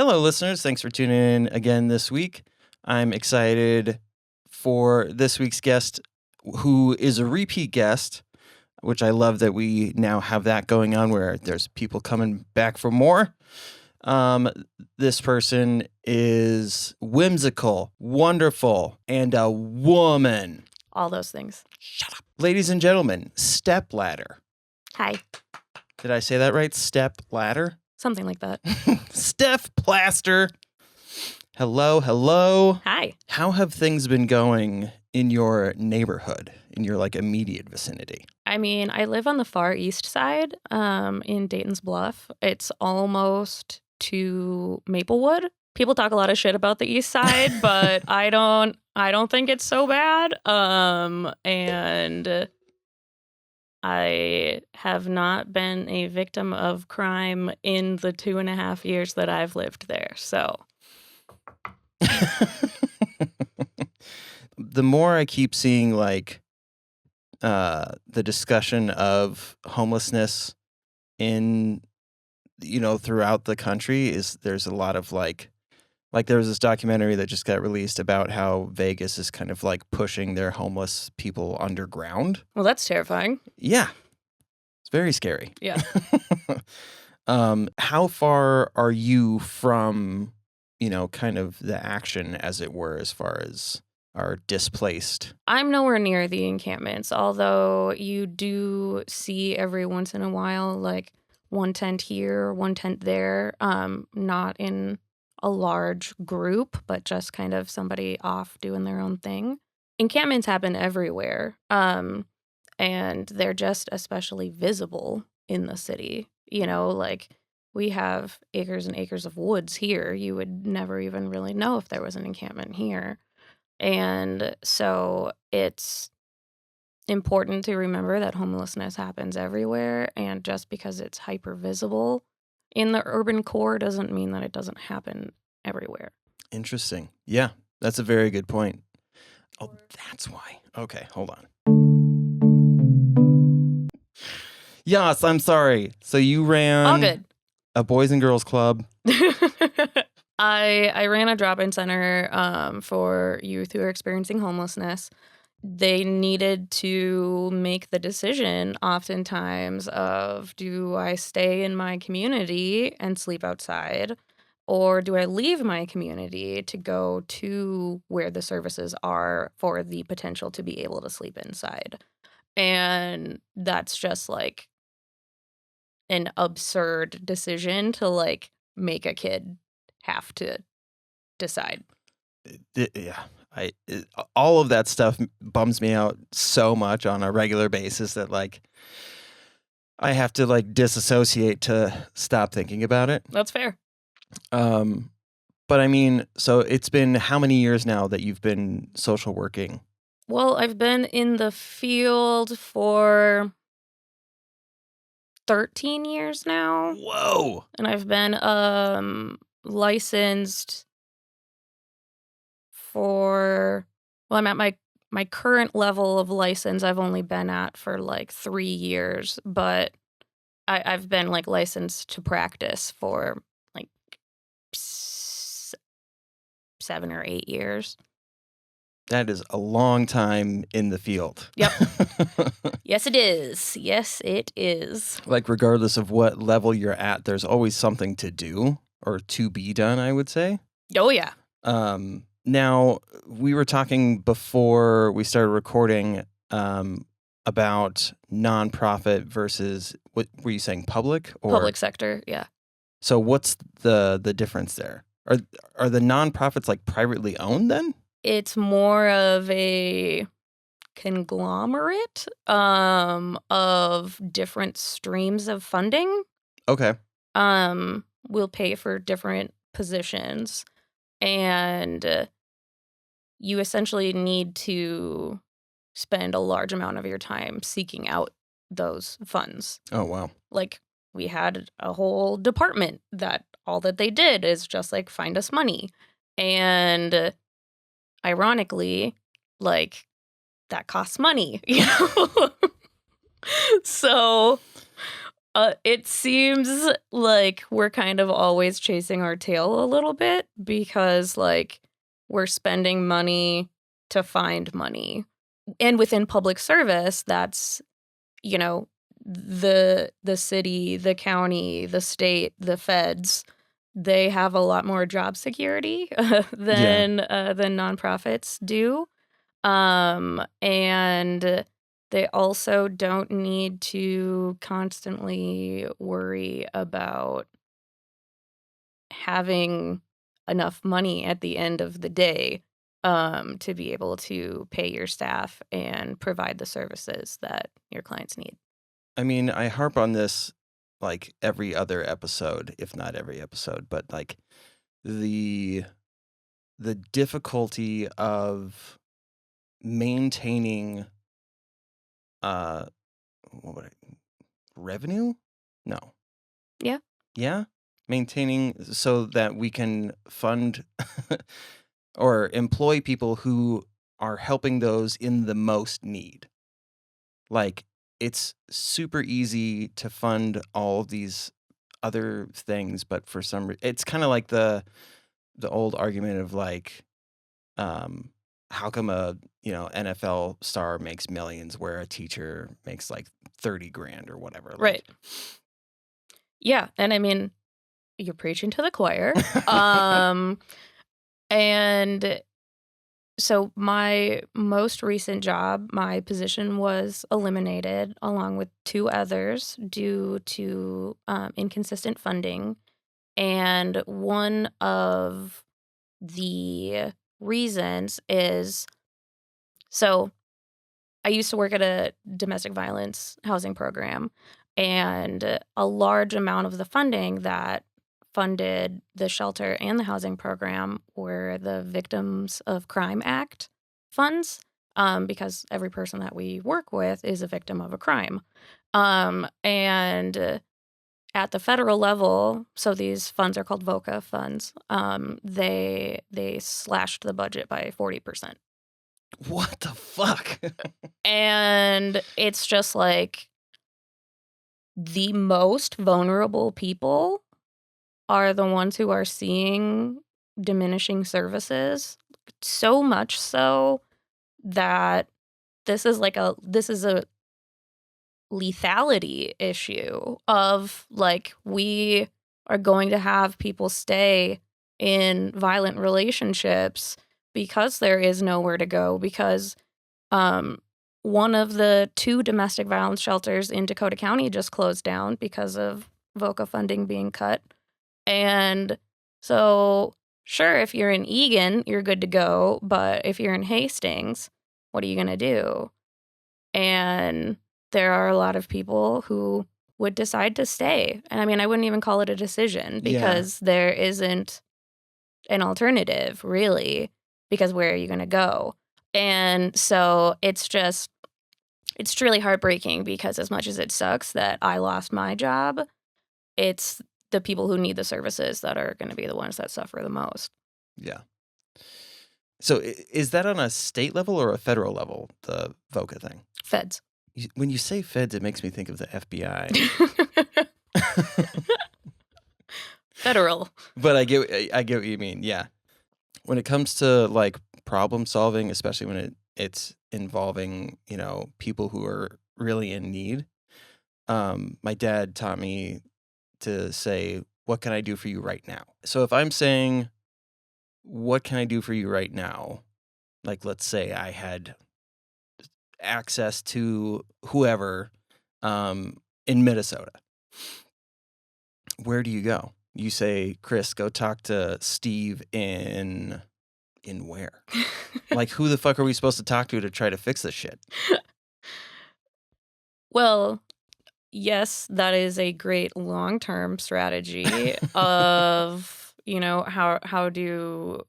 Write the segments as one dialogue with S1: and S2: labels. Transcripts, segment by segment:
S1: Hello, listeners. Thanks for tuning in again this week. I'm excited for this week's guest, who is a repeat guest, which I love that we now have that going on where there's people coming back for more. This person is whimsical, wonderful, and a woman.
S2: All those things.
S1: Shut up. Ladies and gentlemen, Steph Plaster.
S2: Hi.
S1: Did I say that right? Steph Plaster?
S2: Something like that.
S1: Steph Plaster. Hello.
S2: Hi.
S1: How have things been going in your neighborhood, in your immediate vicinity?
S2: I mean, I live on the far east side, in Dayton's Bluff. It's almost to Maplewood. People talk a lot of shit about the east side, but I don't think it's so bad. And I have not been a victim of crime in the 2.5 years that I've lived there. So
S1: the more I keep seeing the discussion of homelessness in throughout the country, there's a lot of there was this documentary that just got released about how Vegas is kind of pushing their homeless people underground.
S2: Well, that's terrifying.
S1: Yeah. It's very scary.
S2: Yeah.
S1: How far are you from, kind of the action, as it were, as far as are displaced?
S2: I'm nowhere near the encampments, although you do see every once in a while, one tent here, one tent there, not in a large group, but just kind of somebody off doing their own thing. Encampments happen everywhere, and they're just especially visible in the city. We have acres and acres of woods here. You would never even really know if there was an encampment here. And so it's important to remember that homelessness happens everywhere, and just because it's hyper visible in the urban core doesn't mean that it doesn't happen everywhere.
S1: Interesting. Yeah, that's a very good point. Oh, that's why. Okay, hold on. Yes, I'm sorry. So you ran
S2: All good.
S1: A boys and girls club.
S2: I ran a drop-in center for youth who are experiencing homelessness. They needed to make the decision oftentimes of, do I stay in my community and sleep outside, or do I leave my community to go to where the services are for the potential to be able to sleep inside? And that's just an absurd decision to make a kid have to decide.
S1: Yeah. All of that stuff bums me out so much on a regular basis that I have to disassociate to stop thinking about it.
S2: That's fair.
S1: But I mean, so it's been how many years now that you've been social working?
S2: Well, I've been in the field for 13 years now.
S1: Whoa.
S2: And I've been licensed I'm at my current level of license I've only been at for 3 years, but I've been licensed to practice for 7 or 8 years.
S1: That is a long time in the field.
S2: Yep. Yes, it is. Yes, it is.
S1: Regardless of what level you're at, there's always something to do or to be done, I would say.
S2: Oh, yeah.
S1: Now, we were talking before we started recording about nonprofit versus, what were you saying, public?
S2: Public sector, yeah.
S1: So what's the difference there? Are the nonprofits privately owned then?
S2: It's more of a conglomerate of different streams of funding.
S1: Okay.
S2: We'll pay for different positions, and you essentially need to spend a large amount of your time seeking out those funds.
S1: Oh, wow.
S2: We had a whole department that all that they did is just find us money. And ironically, that costs money, So It seems like we're kind of always chasing our tail a little bit because, like, we're spending money to find money. And within public service, that's, you know, the city, the county, the state, the feds, they have a lot more job security
S1: Yeah.
S2: than nonprofits do. And they also don't need to constantly worry about having enough money at the end of the day to be able to pay your staff and provide the services that your clients need.
S1: I mean, I harp on this like every other episode, if not every episode, but like the the difficulty of maintaining uh what would revenue? No.
S2: Yeah.
S1: Yeah? Maintaining so that we can fund or employ people who are helping those in the most need. Like, it's super easy to fund all of these other things, but for some it's kinda like the old argument of, like, um, how come a, NFL star makes millions where a teacher makes, like, 30 grand or whatever,
S2: Right.
S1: like
S2: Yeah. And I mean, you're preaching to the choir. Um, and so my most recent job, my position was eliminated along with two others due to inconsistent funding. And one of the reasons is so I used to work at a domestic violence housing program, and a large amount of the funding that funded the shelter and the housing program were the Victims of Crime Act funds, because every person that we work with is a victim of a crime. And at the federal level, so these funds are called VOCA funds. They slashed the budget by 40%.
S1: what the fuck?
S2: And it's just like the most vulnerable people are the ones who are seeing diminishing services, so much so that this is a lethality issue of like we are going to have people stay in violent relationships because there is nowhere to go because um one of the two domestic violence shelters in Dakota County just closed down because of VOCA funding being cut. And so, sure, if you're in Egan, you're good to go. But if you're in Hastings, what are you going to do? And there are a lot of people who would decide to stay. And I mean, I wouldn't even call it a decision
S1: Yeah.
S2: because there isn't an alternative, really, because where are you going to go? And so it's truly heartbreaking because as much as it sucks that I lost my job, it's the people who need the services that are going to be the ones that suffer the most.
S1: Yeah. So is that on a state level or a federal level, the VOCA thing?
S2: Feds.
S1: When you say feds, it makes me think of the FBI.
S2: Federal.
S1: But I get what you mean. Yeah. When it comes to like problem solving, especially when it's involving, people who are really in need, my dad taught me to say, "What can I do for you right now?" So if I'm saying, "What can I do for you right now?" Like let's say I had access to whoever in Minnesota. Where do you go? You say, "Chris, go talk to Steve in where?" Like, who the fuck are we supposed to talk to try to fix this shit?
S2: Well, yes, that is a great long-term strategy of, how do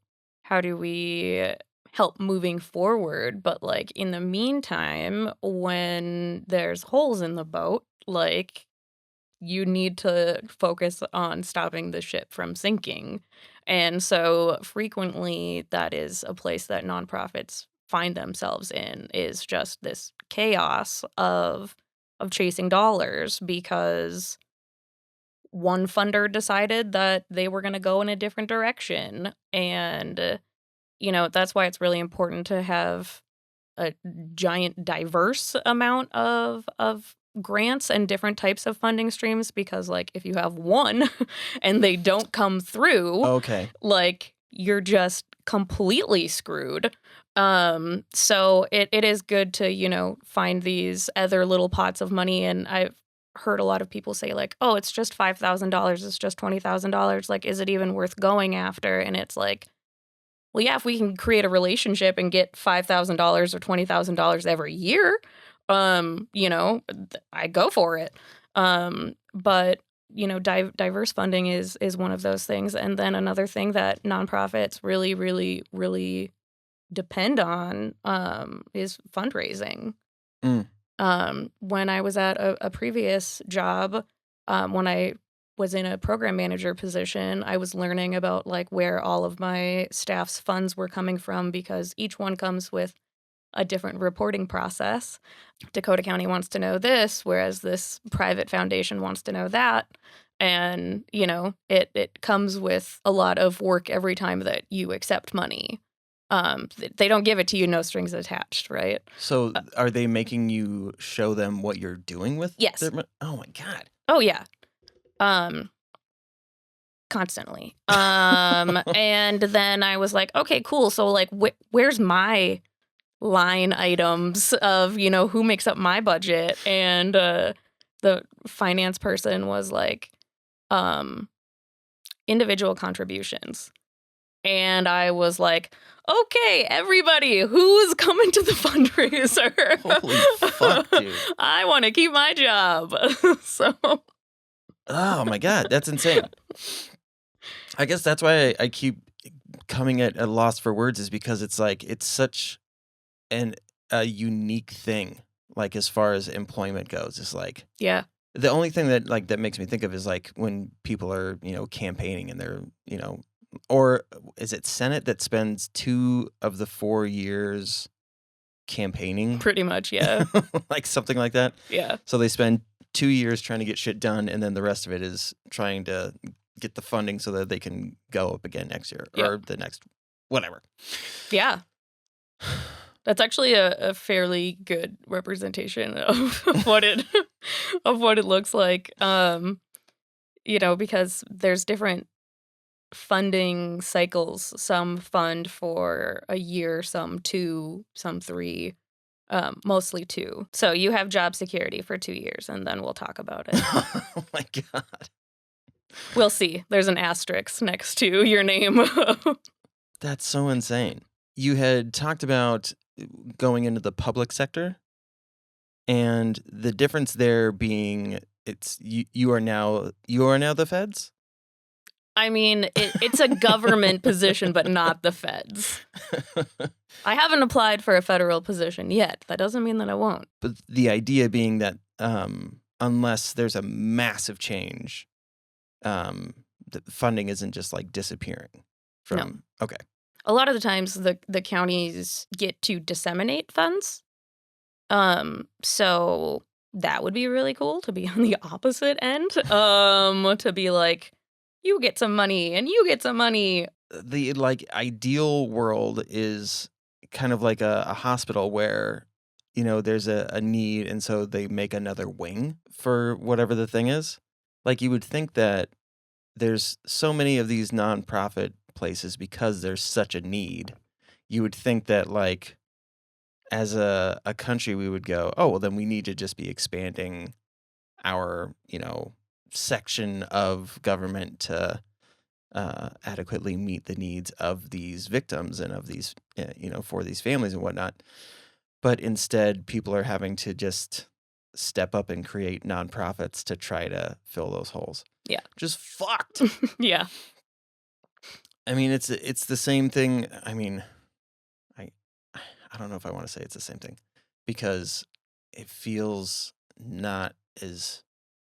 S2: we help moving forward, but like in the meantime, when there's holes in the boat, like you need to focus on stopping the ship from sinking. And so frequently that is a place that nonprofits find themselves in is just this chaos of chasing dollars because one funder decided that they were going to go in a different direction. And, that's why it's really important to have a giant diverse amount of grants and different types of funding streams, because like if you have one and they don't come through,
S1: Okay.
S2: like you're just completely screwed. So it is good to, find these other little pots of money. And I've heard a lot of people say like, oh, it's just $5,000, it's just $20,000. Like, is it even worth going after? And it's like, well, yeah, if we can create a relationship and get $5,000 or $20,000 every year, I go for it. But diverse funding is one of those things. And then another thing that nonprofits really, really, really depend on is fundraising.
S1: Mm.
S2: When I was at a previous job, when I was in a program manager position, I was learning about like where all of my staff's funds were coming from, because each one comes with a different reporting process. Dakota County wants to know this, whereas this private foundation wants to know that. And, it comes with a lot of work every time that you accept money. They don't give it to you, no strings attached, right?
S1: So are they making you show them what you're doing with
S2: Yes.
S1: Oh my God.
S2: Oh, yeah. Constantly. And then I was like, okay, cool. So like, where's my line items of, who makes up my budget? And the finance person was like, individual contributions. And I was like, okay, everybody, who's coming to the fundraiser?
S1: Holy fuck, dude.
S2: I want to keep my job. So.
S1: Oh my God, that's insane. I guess that's why I keep coming at a loss for words, is because it's like it's such a unique thing, like as far as employment goes. It's like,
S2: yeah,
S1: the only thing that makes me think of is like when people are campaigning and they're or is it Senate that spends 2 of the 4 years campaigning?
S2: pretty much, yeah.
S1: Like something like that.
S2: Yeah.
S1: So they spend 2 years trying to get shit done, and then the rest of it is trying to get the funding so that they can go up again next year or the next whatever.
S2: Yeah. That's actually a fairly good representation of what it looks like. Because there's different funding cycles. Some fund for a year, some 2, some 3, mostly 2. So you have job security for 2 years, and then we'll talk about it.
S1: Oh my God.
S2: We'll see. There's an asterisk next to your name.
S1: That's so insane. You had talked about going into the public sector, and the difference there being you are now the feds?
S2: I mean, it's a government position, but not the feds. I haven't applied for a federal position yet. That doesn't mean that I won't.
S1: But the idea being that unless there's a massive change, the funding isn't just like disappearing from.
S2: No.
S1: Okay.
S2: A lot of the times the counties get to disseminate funds. So that would be really cool to be on the opposite end. To be like, you get some money and you get some money.
S1: The like ideal world is kind of like a hospital where there's a need, and so they make another wing for whatever the thing is. Like you would think that there's so many of these nonprofit places because there's such a need. You would think that like as a country we would go, oh well, then we need to just be expanding our section of government to adequately meet the needs of these victims and of these for these families and whatnot. But instead people are having to just step up and create nonprofits to try to fill those holes.
S2: Yeah.
S1: Just fucked.
S2: Yeah.
S1: I mean, it's the same thing. I mean, I don't know if I want to say it's the same thing, because it feels not as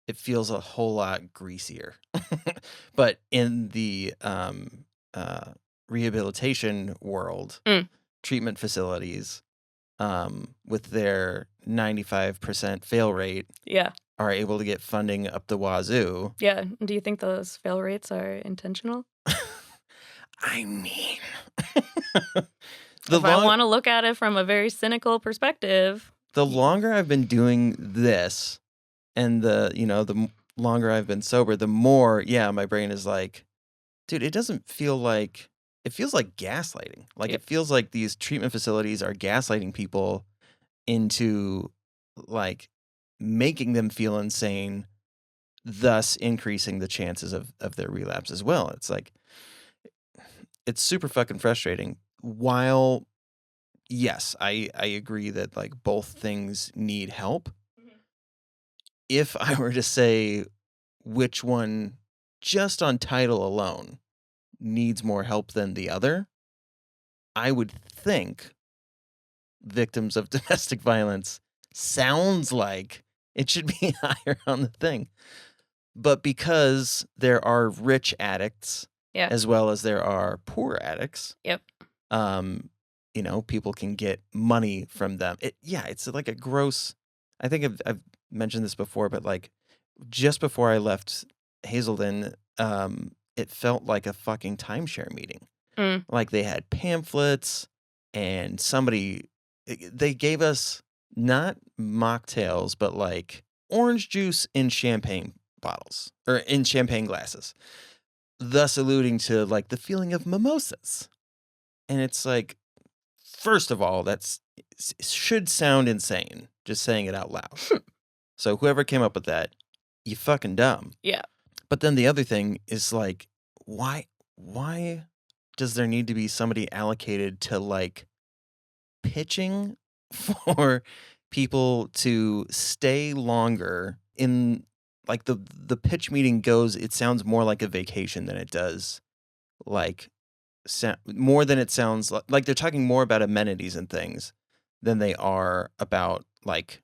S1: it feels a whole lot greasier. But in the rehabilitation world, treatment facilities, with their 95% fail rate,
S2: Yeah.
S1: are able to get funding up the wazoo.
S2: Yeah. Do you think those fail rates are intentional?
S1: I mean,
S2: If I want to look at it from a very cynical perspective.
S1: The longer I've been doing this, and the longer I've been sober, the more, my brain is like, dude, it doesn't feel like, it feels like gaslighting. Like,
S2: Yep.
S1: it feels like these treatment facilities are gaslighting people into, like, making them feel insane, thus increasing the chances of their relapse as well. It's like, it's super fucking frustrating. While, yes, I agree that, like, both things need help. If I were to say which one, just on title alone, needs more help than the other, I would think victims of domestic violence sounds like it should be higher on the thing. But because there are rich addicts
S2: Yeah.
S1: as well as there are poor addicts,
S2: Yep.
S1: people can get money from them. It's like a gross. I think I've mentioned this before, but like just before I left Hazelden, it felt like a fucking timeshare meeting.
S2: Mm.
S1: Like they had pamphlets, and they gave us not mocktails, but like orange juice in champagne bottles or in champagne glasses, thus alluding to like the feeling of mimosas. And it's like, first of all, should sound insane just saying it out loud. So whoever came up with that, you fucking dumb.
S2: Yeah.
S1: But then the other thing is like, why does there need to be somebody allocated to like pitching for people to stay longer in, like, the pitch meeting goes, it sounds more like a vacation than it does like more than it sounds like they're talking more about amenities and things than they are about like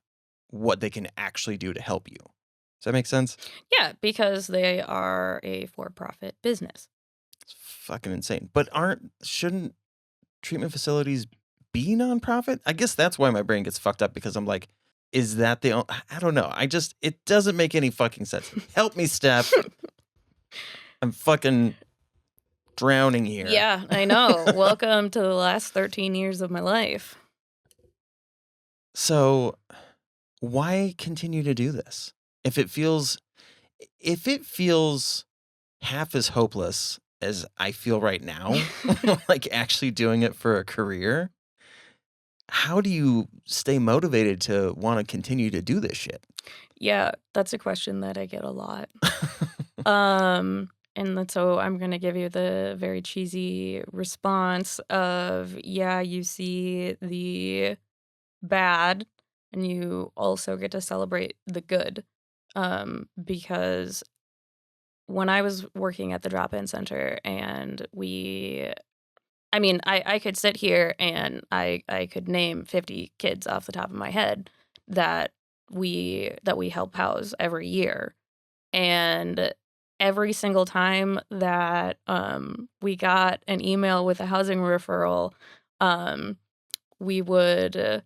S1: what they can actually do to help you. Does that make sense?
S2: Yeah, because they are a for-profit business.
S1: It's fucking insane. But shouldn't treatment facilities be nonprofit? I guess that's why my brain gets fucked up, because I'm like, is that I don't know. It doesn't make any fucking sense. Help me, Steph. I'm fucking drowning here.
S2: Yeah, I know. Welcome to the last 13 years of my life.
S1: So why continue to do this? If it feels half as hopeless as I feel right now, like actually doing it for a career, how do you stay motivated to want to continue to do this shit?
S2: Yeah, that's a question that I get a lot. So I'm going to give you the very cheesy response of, yeah, you see the bad and you also get to celebrate the good. Because when I was working at the drop-in center and I could sit here and I could name 50 kids off the top of my head that we help house every year. And every single time that we got an email with a housing referral, we would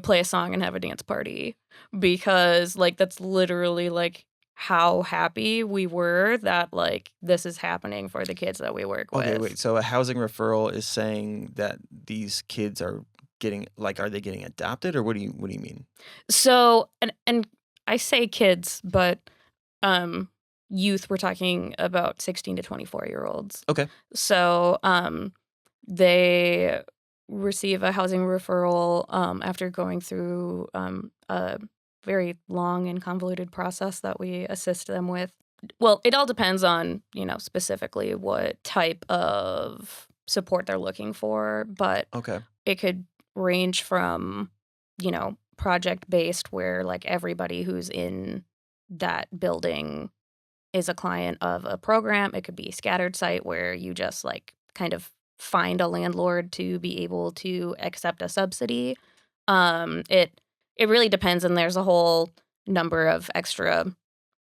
S2: play a song and have a dance party, because like that's literally like how happy we were that like this is happening for the kids that we work with.
S1: Okay, wait. So a housing referral is saying that these kids are getting, like, are they getting adopted, or what do you mean?
S2: So and I say kids, but youth, we're talking about 16 to 24-year-olds.
S1: Okay.
S2: So they receive a housing referral after going through a very long and convoluted process that we assist them with. Well, it all depends on, specifically what type of support they're looking for, but
S1: Okay.
S2: it could range from, project-based, where like everybody who's in that building is a client of a program. It could be a scattered site where you just like kind of find a landlord to be able to accept a subsidy. It really depends, and there's a whole number of extra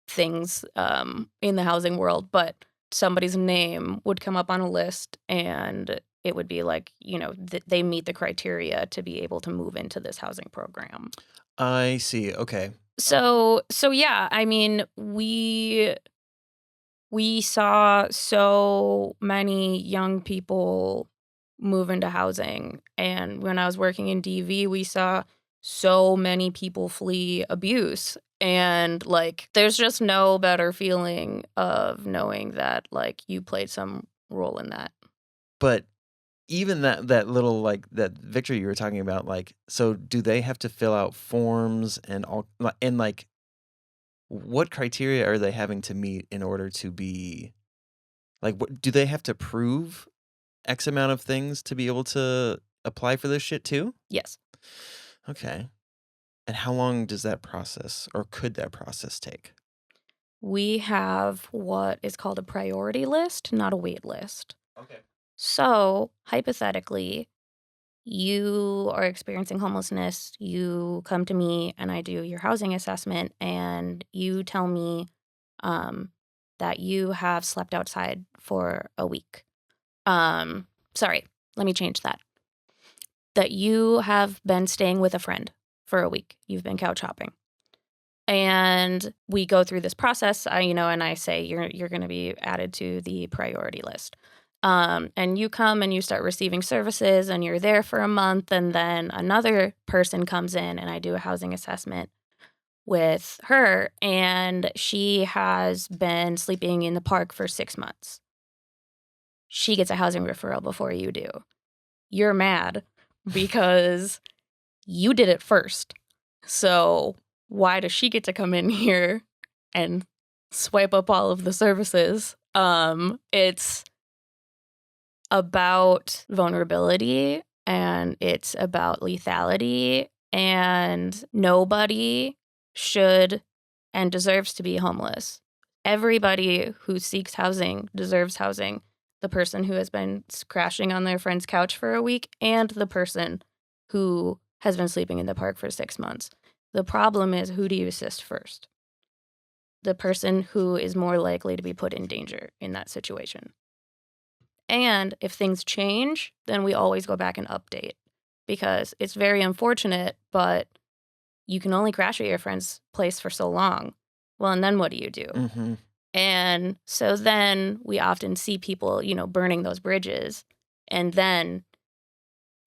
S2: things in the housing world, but somebody's name would come up on a list, and it would be like, they meet the criteria to be able to move into this housing program.
S1: I see. Okay.
S2: So yeah, I mean, we saw so many young people move into housing, and when I was working in DV, we saw so many people flee abuse, and like there's just no better feeling of knowing that like you played some role in that.
S1: But even that little, like, that victory you were talking about, like, so do they have to fill out forms and all, and, like, what criteria are they having to meet in order to be, like, what do they have to prove X amount of things to be able to apply for this shit too?
S2: Yes.
S1: Okay. And how long does that process, or could that process take?
S2: We have what is called a priority list, not a wait list.
S1: Okay.
S2: So, hypothetically, you are experiencing homelessness, you come to me and I do your housing assessment, and you tell me um, that you have slept outside for a week. Sorry, let me change that. That you have been staying with a friend for a week. You've been couch hopping. And we go through this process, and I say you're going to be added to the priority list. And you come and you start receiving services, and you're there for a month, and then another person comes in, and I do a housing assessment with her, and she has been sleeping in the park for 6 months. She gets a housing referral before you do. You're mad because you did it first. So why does she get to come in here and swipe up all of the services? It's about vulnerability, and it's about lethality, and nobody should and deserves to be homeless. Everybody who seeks housing deserves housing. The person who has been crashing on their friend's couch for a week, and the person who has been sleeping in the park for 6 months. The problem is, who do you assist first? The person who is more likely to be put in danger in that situation. And if things change, then we always go back and update, because it's very unfortunate, but you can only crash at your friend's place for so long. Well, and then what do you do?
S1: Mm-hmm.
S2: And so then we often see people, burning those bridges and then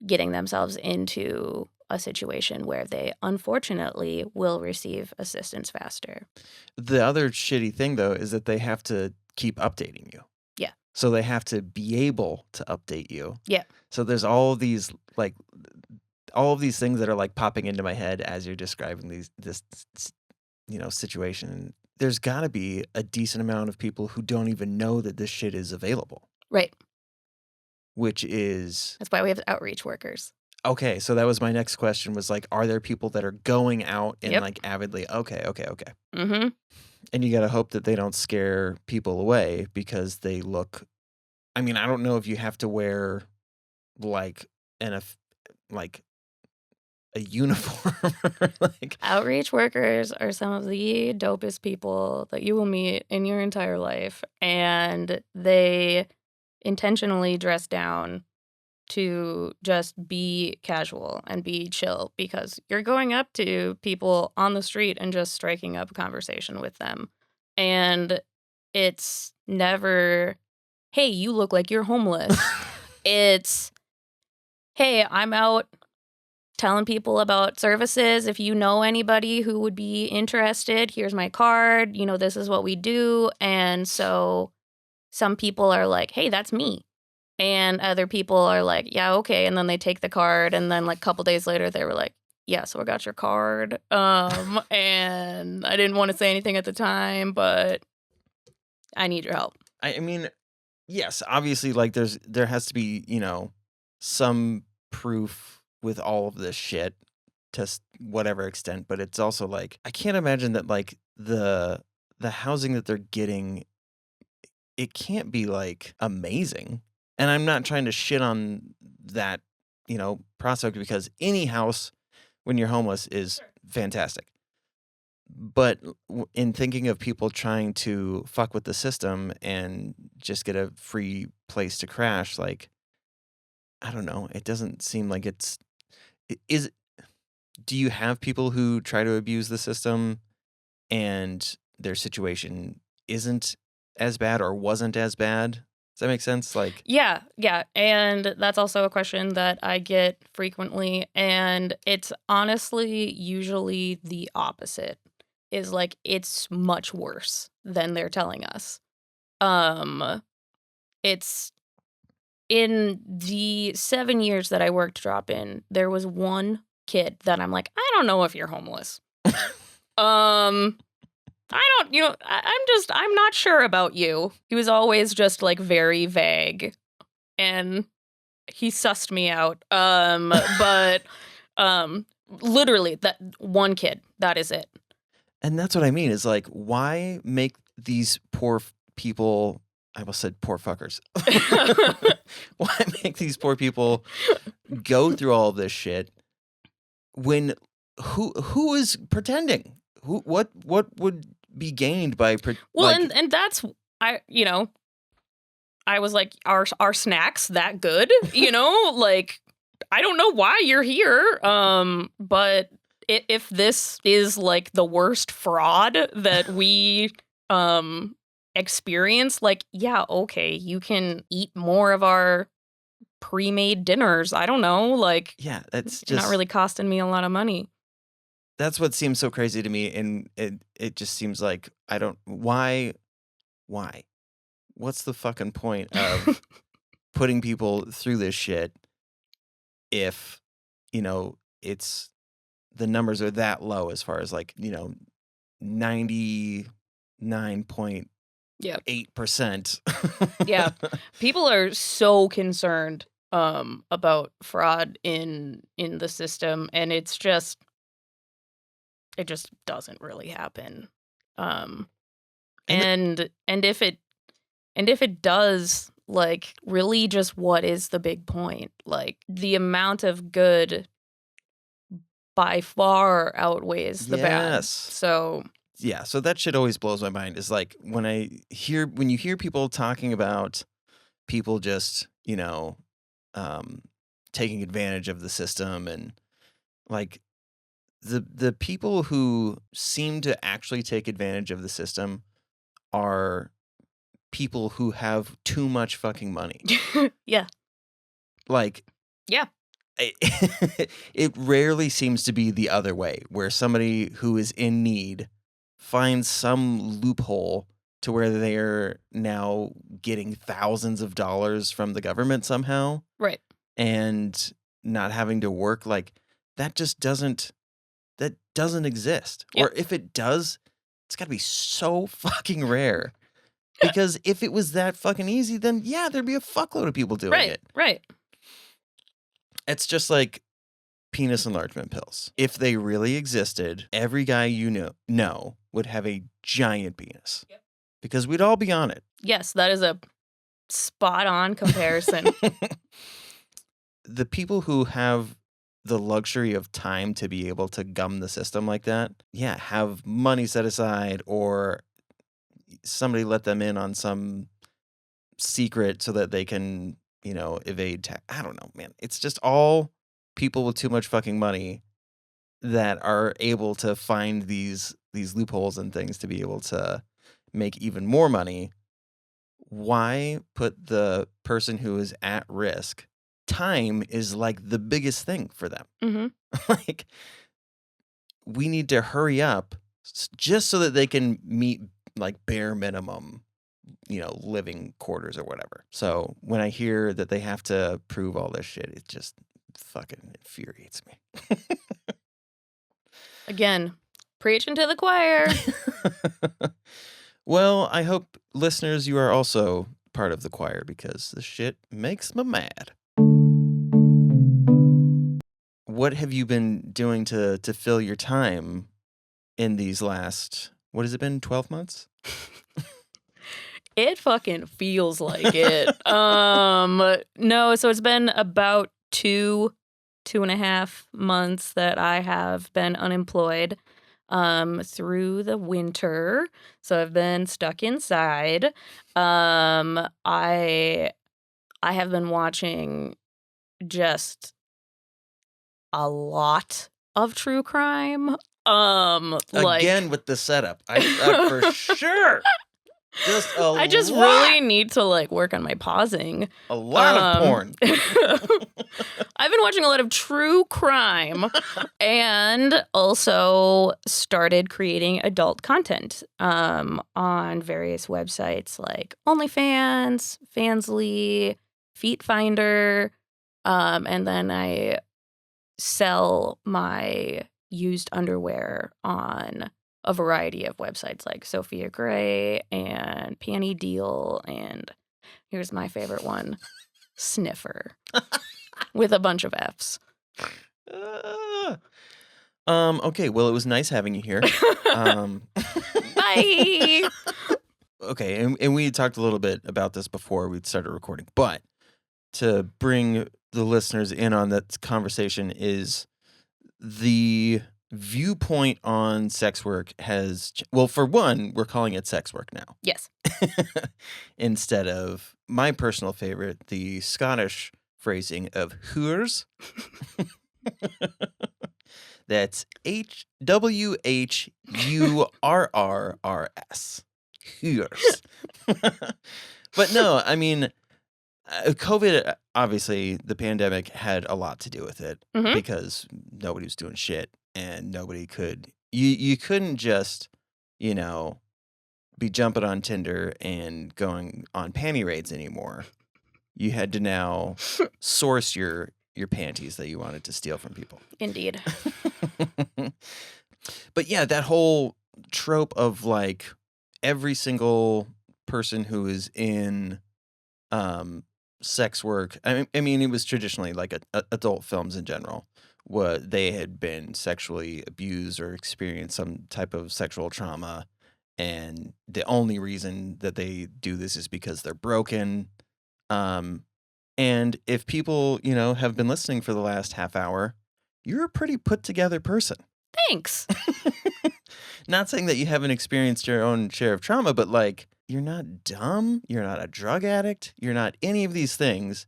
S2: getting themselves into a situation where they unfortunately will receive assistance faster.
S1: The other shitty thing though is that they have to keep updating you.
S2: Yeah.
S1: So they have to be able to update you.
S2: Yeah.
S1: So there's all of these things that are like popping into my head as you're describing this situation. There's got to be a decent amount of people who don't even know that this shit is available,
S2: Right.
S1: which is
S2: That's why we have outreach workers.
S1: okay. So that was my next question, was like, are there people that are going out and
S2: Yep.
S1: like avidly? Okay.
S2: Mm-hmm.
S1: And you got to hope that they don't scare people away because they look. I mean, I don't know if you have to wear like like a uniform or like.
S2: Outreach workers are some of the dopest people that you will meet in your entire life. And they intentionally dress down to just be casual and be chill, because you're going up to people on the street and just striking up a conversation with them. And it's never, hey, you look like you're homeless. It's, hey, I'm out telling people about services. If you know anybody who would be interested, here's my card. This is what we do. And so some people are like, hey, that's me. And other people are like, yeah, okay. And then they take the card. And then like a couple days later, they were like, yeah, so I got your card. And I didn't want to say anything at the time, but I need your help.
S1: I mean, yes, obviously, like there has to be some proof with all of this shit to whatever extent, but it's also like I can't imagine that like the housing that they're getting, it can't be like amazing. And I'm not trying to shit on that prospect, because any house when you're homeless is fantastic. But in thinking of people trying to fuck with the system and just get a free place to crash, like I don't know. It doesn't seem like it's is. Do you have people who try to abuse the system and their situation isn't as bad or wasn't as bad? Does that make sense? Like,
S2: Yeah, yeah. And that's also a question that I get frequently. And it's honestly usually the opposite is like it's much worse than they're telling us. Um, it's in the 7 years that I worked drop in, there was one kid that I'm like, I don't know if you're homeless. Um, I don't, I'm not sure about you. He was always just like very vague and he sussed me out. But literally that one kid, that is it.
S1: and that's what I mean is like, why make these people, I almost said poor fuckers. Why make these poor people go through all of this shit when who is pretending? What would be gained by
S2: Well,
S1: like
S2: and that's I was like, are snacks that good? Like I don't know why you're here. But if this is like the worst fraud that we experience, like, yeah, okay, you can eat more of our pre-made dinners. I don't know, like
S1: yeah, that's
S2: you're not
S1: just
S2: really costing me a lot of money.
S1: that's what seems so crazy to me, and it just seems like I don't why what's the fucking point of putting people through this shit if it's the numbers are that low as far as like 99.8%.
S2: Yeah. People are so concerned about fraud in the system, and it just doesn't really happen. Um
S1: And
S2: and if it does, like, really, just what is the big point? Like, the amount of good by far outweighs the bad.
S1: yes.
S2: So
S1: Yeah, so that shit always blows my mind is like when you hear people talking about people just, um taking advantage of the system, and like the people who seem to actually take advantage of the system are people who have too much fucking money.
S2: yeah.
S1: Like
S2: Yeah.
S1: it rarely seems to be the other way, where somebody who is in need finds some loophole to where they're now getting thousands of dollars from the government somehow
S2: Right.
S1: and not having to work. Like that doesn't exist.
S2: Yep.
S1: Or if it does, it's got to be so fucking rare. Because if it was that fucking easy, then yeah, there'd be a fuckload of people doing it.
S2: Right.
S1: It's just like penis enlargement pills. If they really existed, every guy you know would have a giant penis.
S2: Yep.
S1: Because we'd all be on it.
S2: Yes, that is a spot on comparison.
S1: The people who have the luxury of time to be able to gum the system like that, yeah, have money set aside or somebody let them in on some secret so that they can, evade tax. I don't know, man. It's just all people with too much fucking money that are able to find these loopholes and things to be able to make even more money. Why put the person who is at risk? Time is like the biggest thing for them.
S2: Mm-hmm.
S1: Like, we need to hurry up just so that they can meet like bare minimum, living quarters or whatever. So when I hear that they have to prove all this shit, it just fucking infuriates me.
S2: Again, preaching to the choir.
S1: Well, I hope listeners, you are also part of the choir because this shit makes me mad. What have you been doing to fill your time in these last, what has it been, 12 months?
S2: It fucking feels like it. No, so it's been about 2.5 months that I have been unemployed through the winter. So I've been stuck inside. I have been watching just a lot of true crime.
S1: Again with the setup. I for sure. Just
S2: I just really need to like work on my pausing.
S1: A lot of porn.
S2: I've been watching a lot of true crime and also started creating adult content on various websites like OnlyFans, Fansly, Feet Finder, and then I sell my used underwear on a variety of websites like Sophia Gray and Panty Deal, and here's my favorite one, Sniffer, with a bunch of Fs.
S1: Okay, well, it was nice having you here.
S2: Bye!
S1: Okay, and we talked a little bit about this before we started recording, but to bring the listeners in on that conversation is the viewpoint on sex work has, well, for one, we're calling it sex work now.
S2: Yes.
S1: Instead of my personal favorite, the Scottish phrasing of whores. That's WHURRRS. Whores. But no, I mean, COVID, obviously, the pandemic had a lot to do with it because nobody was doing shit and nobody could. You couldn't just, be jumping on Tinder and going on panty raids anymore. You had to now source your panties that you wanted to steal from people.
S2: Indeed.
S1: But yeah, that whole trope of like every single person who is in sex work. I mean, it was traditionally like adult films in general. What they had been sexually abused or experienced some type of sexual trauma, and the only reason that they do this is because they're broken. And if people, have been listening for the last half hour, you're a pretty put together person.
S2: Thanks.
S1: Not saying that you haven't experienced your own share of trauma, but like, you're not dumb. You're not a drug addict. You're not any of these things.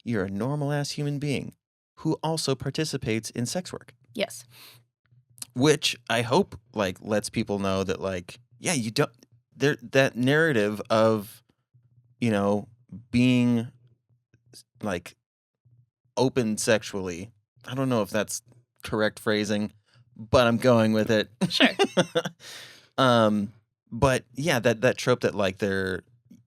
S1: You're a normal ass human being who also participates in sex work.
S2: Yes.
S1: Which I hope like lets people know that like, yeah, you don't, that narrative of, being like open sexually. I don't know if that's correct phrasing, but I'm going with it.
S2: Sure.
S1: But yeah, that trope that like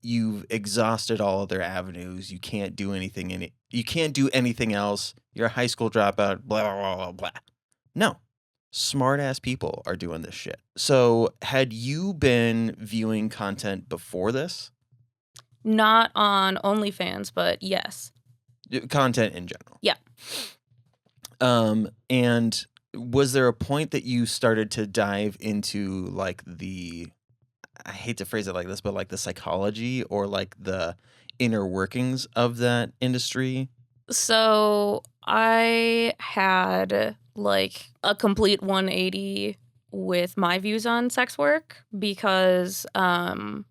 S1: you've exhausted all of their avenues. You can't do anything you can't do anything else. You're a high school dropout, blah, blah, blah, blah. No. Smart ass people are doing this shit. So had you been viewing content before this?
S2: Not on OnlyFans, but yes.
S1: Content in general.
S2: Yeah.
S1: And was there a point that you started to dive into like I hate to phrase it like this, but like the psychology or like the inner workings of that industry?
S2: So I had like a complete 180 with my views on sex work because along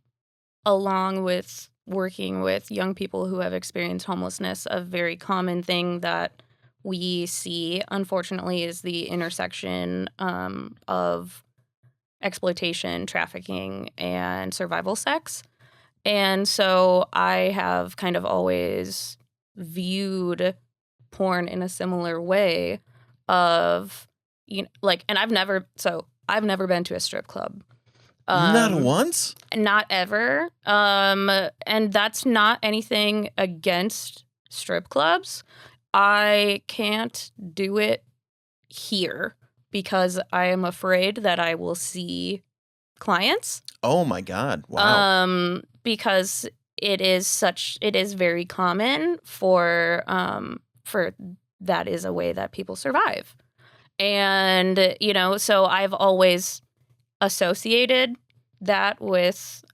S2: with working with young people who have experienced homelessness, a very common thing that we see, unfortunately, is the intersection of exploitation, trafficking, and survival sex. And so I have kind of always viewed porn in a similar way of, and I've never been to a strip club.
S1: Not once?
S2: Not ever. And that's not anything against strip clubs. I can't do it here because I am afraid that I will see clients.
S1: Oh my God. Wow.
S2: Because it is very common for that is a way that people survive. And, so I've always associated that with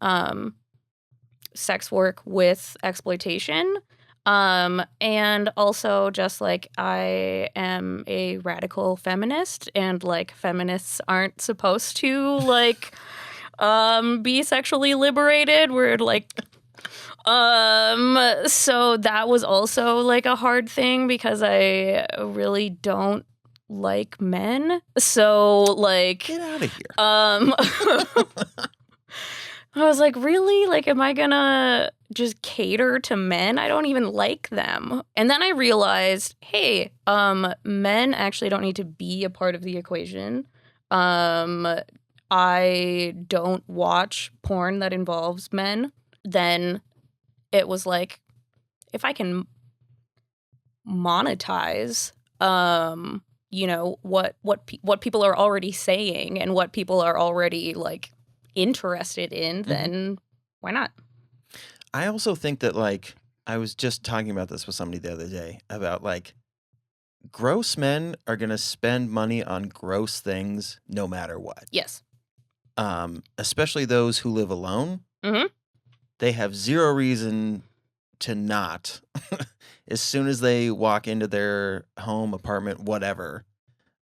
S2: sex work with exploitation. And also just like I am a radical feminist and like feminists aren't supposed to like be sexually liberated. We're like So that was also like a hard thing because I really don't like men. So like
S1: Get out of here.
S2: I was like, really? Like, am I gonna just cater to men? I don't even like them. And then I realized, hey, men actually don't need to be a part of the equation. I don't watch porn that involves men. Then it was like, if I can monetize, what people are already saying and what people are already like interested in, then why not?
S1: I also think that, like, I was just talking about this with somebody the other day about, like, gross men are going to spend money on gross things no matter what.
S2: Yes.
S1: Especially those who live alone.
S2: Mhm.
S1: They have zero reason to not. As soon as they walk into their home, apartment, whatever,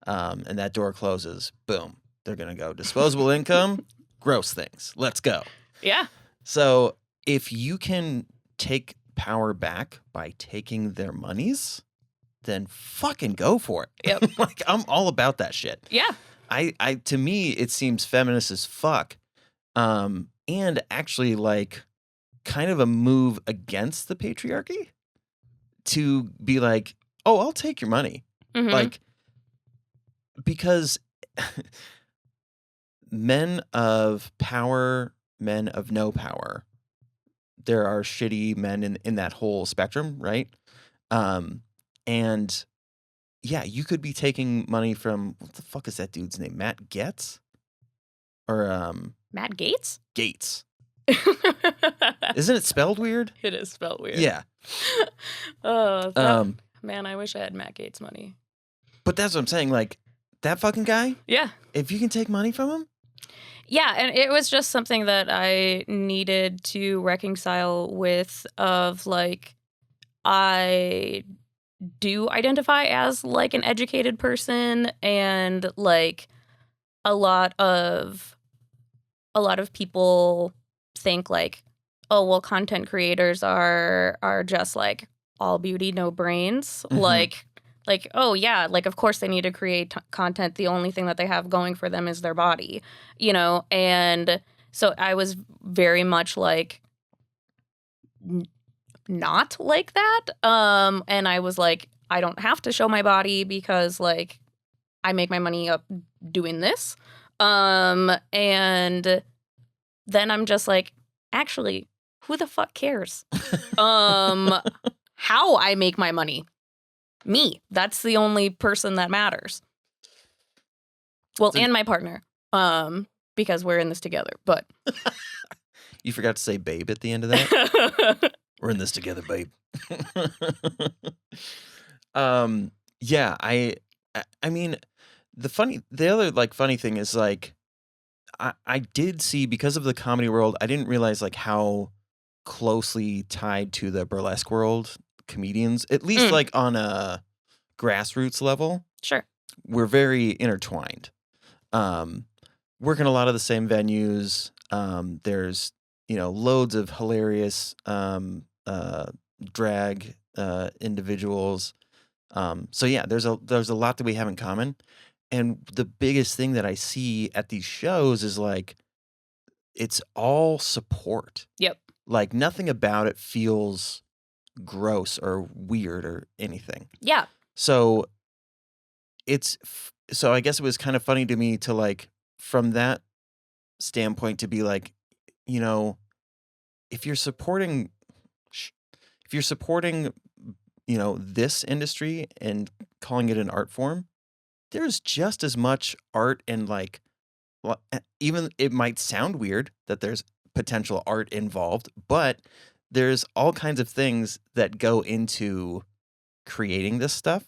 S1: and that door closes, boom, they're going to go disposable income, gross things. Let's go.
S2: Yeah.
S1: So if you can take power back by taking their monies, then fucking go for it.
S2: Yep.
S1: Like, I'm all about that shit.
S2: Yeah.
S1: I to me, it seems feminist as fuck. And actually, like, kind of a move against the patriarchy to be like, oh, I'll take your money.
S2: Mhm.
S1: Like, because men of power, men of no power, there are shitty men in that whole spectrum, right? And yeah, you could be taking money from, what the fuck is that dude's name? Matt Getz? Or
S2: Matt Gates?
S1: Gates. Isn't it spelled weird?
S2: It is spelled weird.
S1: Yeah.
S2: Man, I wish I had Matt Gates money.
S1: But that's what I'm saying. Like, that fucking guy,
S2: Yeah.
S1: if you can take money from him,
S2: Yeah, and it was just something that I needed to reconcile with of like I do identify as like an educated person and like a lot of people think like, oh well, content creators are just like all beauty no brains. Like oh yeah, like of course they need to create content. The only thing that they have going for them is their body, and so I was very much like not like that, and I was like, I don't have to show my body because like I make my money up doing this, and then I'm just like, actually, who the fuck cares? How I make my money? Me. That's the only person that matters. Well, and my partner, because we're in this together. But
S1: you forgot to say babe at the end of that. We're in this together, babe. Yeah, I mean, the other like funny thing is like, I did see, because of the comedy world, I didn't realize like how closely tied to the burlesque world comedians, at least like on a grassroots level.
S2: Sure.
S1: We're very intertwined. Working a lot of the same venues. There's, loads of hilarious drag individuals. So yeah, there's a lot that we have in common. And the biggest thing that I see at these shows is like, it's all support.
S2: Yep.
S1: Like, nothing about it feels gross or weird or anything.
S2: Yeah.
S1: So so I guess it was kind of funny to me to like, from that standpoint, to be like, if you're supporting this industry and calling it an art form, there's just as much art and like, even it might sound weird that there's potential art involved, but there's all kinds of things that go into creating this stuff.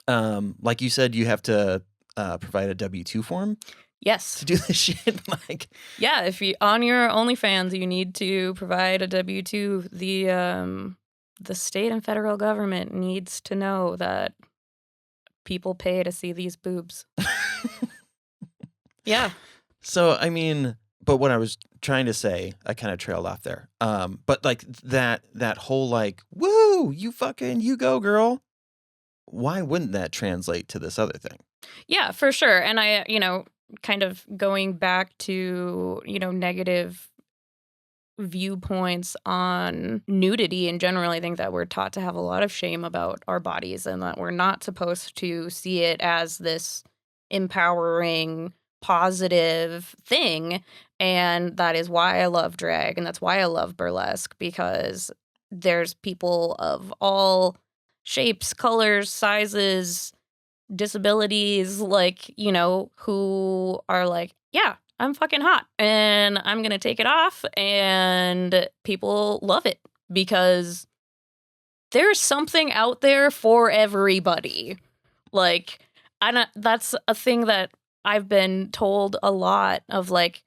S1: Like you said, you have to provide a W-2 form.
S2: Yes.
S1: To do this shit. Like,
S2: yeah, if you on your OnlyFans, you need to provide a W-2. The state and federal government needs to know that people pay to see these boobs. Yeah.
S1: So I mean, but what I was trying to say, I kind of trailed off there. But like that whole like, woo, you go, girl. Why wouldn't that translate to this other thing?
S2: Yeah, for sure. And I, kind of going back to, negative viewpoints on nudity in general, I think that we're taught to have a lot of shame about our bodies and that we're not supposed to see it as this empowering, positive thing. And that is why I love drag and that's why I love burlesque, because there's people of all shapes, colors, sizes, disabilities, like, who are like, yeah, I'm fucking hot and I'm going to take it off. And people love it because there's something out there for everybody. Like, that's a thing that I've been told a lot of, like,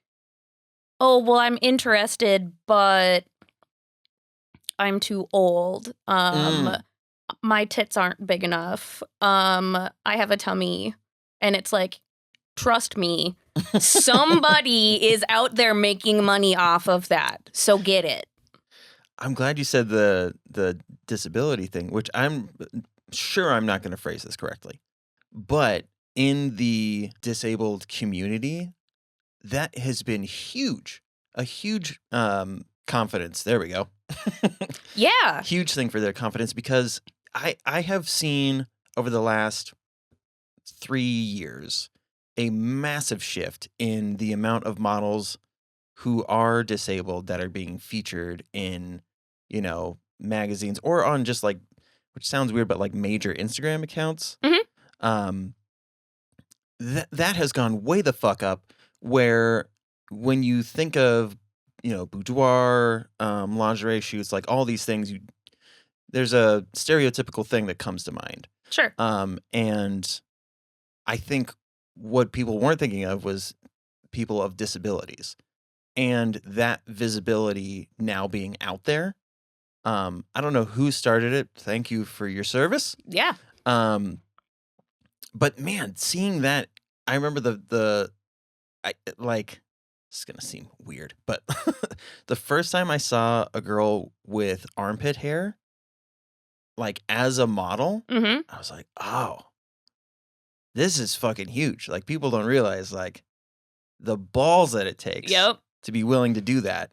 S2: oh, well, I'm interested, but I'm too old. My tits aren't big enough. I have a tummy. And it's like, trust me, somebody is out there making money off of that. So get it.
S1: I'm glad you said the disability thing, which I'm sure I'm not going to phrase this correctly. But in the disabled community, that has been huge. A huge confidence. There we go.
S2: Yeah.
S1: Huge thing for their confidence, because I have seen over the last 3 years a massive shift in the amount of models who are disabled that are being featured in, magazines or on just like, which sounds weird, but like major Instagram accounts.
S2: Mm-hmm.
S1: That has gone way the fuck up, where when you think of, boudoir, lingerie shoots, like all these things, there's a stereotypical thing that comes to mind.
S2: Sure.
S1: And I think what people weren't thinking of was people of disabilities, and that visibility now being out there. I don't know who started it. Thank you for your service.
S2: Yeah.
S1: But man, seeing that, I remember it's gonna seem weird, but the first time I saw a girl with armpit hair, like as a model,
S2: Mm-hmm.
S1: I was like, oh, this is fucking huge. Like, people don't realize like the balls that it takes
S2: Yep.
S1: to be willing to do that.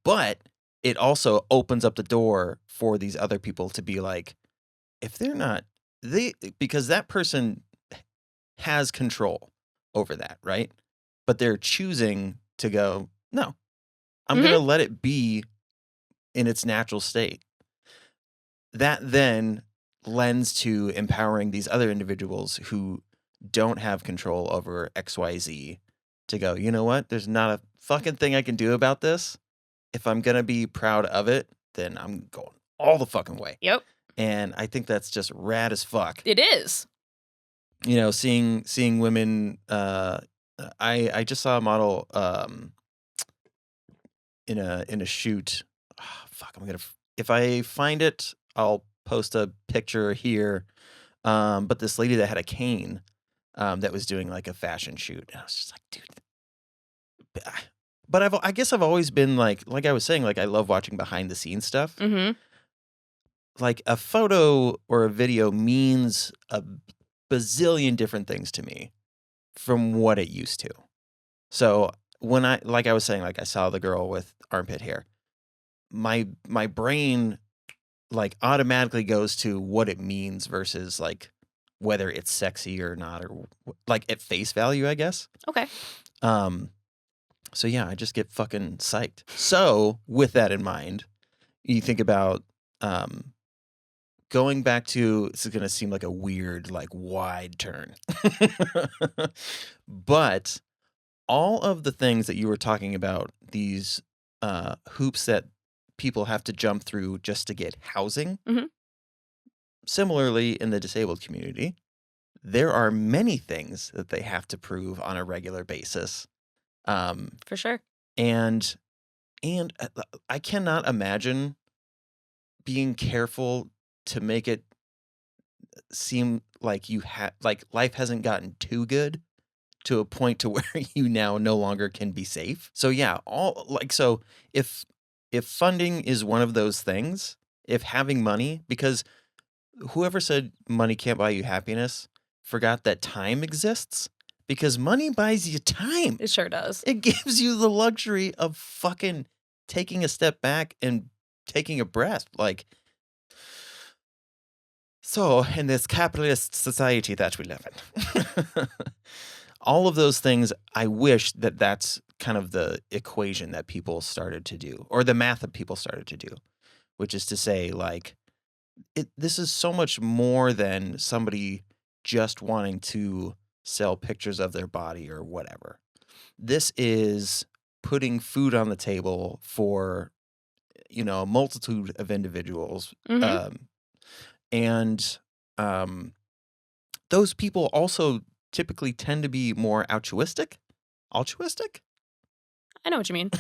S1: But it also opens up the door for these other people to be like, if they're not, because that person has control over that, right? But they're choosing to go, no, I'm going to let it be in its natural state. That then lends to empowering these other individuals who don't have control over XYZ to go, you know what? There's not a fucking thing I can do about this. If I'm going to be proud of it, then I'm going all the fucking way.
S2: Yep.
S1: And I think that's just rad as fuck.
S2: It is.
S1: Seeing women, I just saw a model in a shoot. Oh, fuck, if I find it, I'll post a picture here. But this lady that had a cane, that was doing like a fashion shoot, and I was just like, dude. But I guess I've always been like I was saying, like I love watching behind the scenes stuff.
S2: Mm-hmm.
S1: Like a photo or a video means a bazillion different things to me from what it used to. So when I was saying, like I saw the girl with armpit hair, my brain like automatically goes to what it means versus like whether it's sexy or not, or like at face value, I guess.
S2: Okay.
S1: So yeah, I just get fucking psyched. So with that in mind, you think about going back to, this is going to seem like a weird, like wide turn, but all of the things that you were talking about, these hoops that people have to jump through just to get housing.
S2: Mhm.
S1: Similarly, in the disabled community, there are many things that they have to prove on a regular basis.
S2: For sure.
S1: And I cannot imagine being careful to make it seem like life hasn't gotten too good to a point to where you now no longer can be safe. So yeah, so if funding is one of those things, if having money, because whoever said money can't buy you happiness forgot that time exists, because money buys you time.
S2: It sure does.
S1: It gives you the luxury of fucking taking a step back and taking a breath. Like, so in this capitalist society that we live in, all of those things, I wish that that's kind of the equation that people started to do, or the math that people started to do, which is to say, like, this is so much more than somebody just wanting to sell pictures of their body or whatever. This is putting food on the table for, a multitude of individuals.
S2: Mm-hmm.
S1: And those people also typically tend to be more altruistic.
S2: I know what you mean.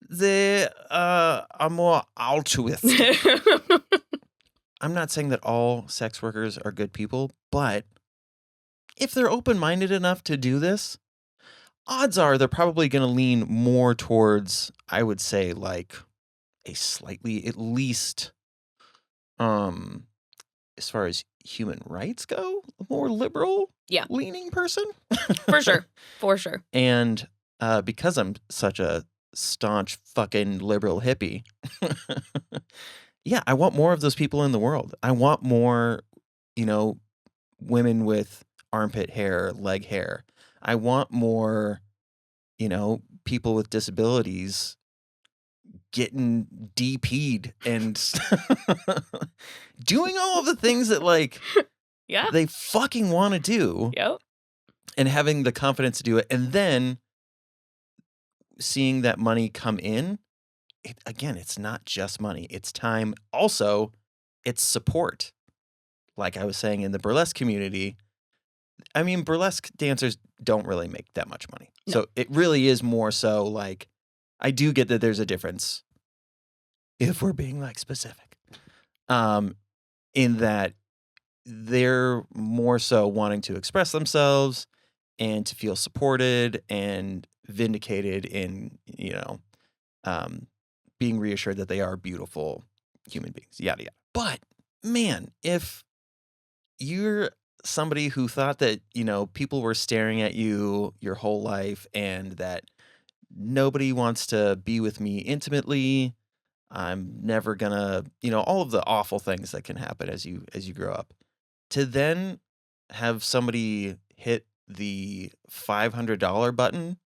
S1: They are more altruistic. I'm not saying that all sex workers are good people, but if they're open-minded enough to do this, odds are they're probably going to lean more towards, I would say, like a slightly, at least, as far as human rights go, a more liberal leaning person.
S2: For sure.
S1: And because I'm such a staunch fucking liberal hippie, yeah, I want more of those people in the world. I want more, women with armpit hair, leg hair. I want more, people with disabilities getting DP'd and doing all of the things that, like, they fucking want to do.
S2: Yep.
S1: And having the confidence to do it. And then seeing that money come in. Again, it's not just money. It's time. Also, it's support. Like I was saying, in the burlesque community, I mean, burlesque dancers don't really make that much money.
S2: No.
S1: So it really is more so like, I do get that there's a difference, if we're being like specific, in that they're more so wanting to express themselves and to feel supported and vindicated in, being reassured that they are beautiful human beings, yada, yada. But man, if you're somebody who thought that, people were staring at you your whole life and that nobody wants to be with me intimately, I'm never gonna, all of the awful things that can happen as you grow up, to then have somebody hit the $500 button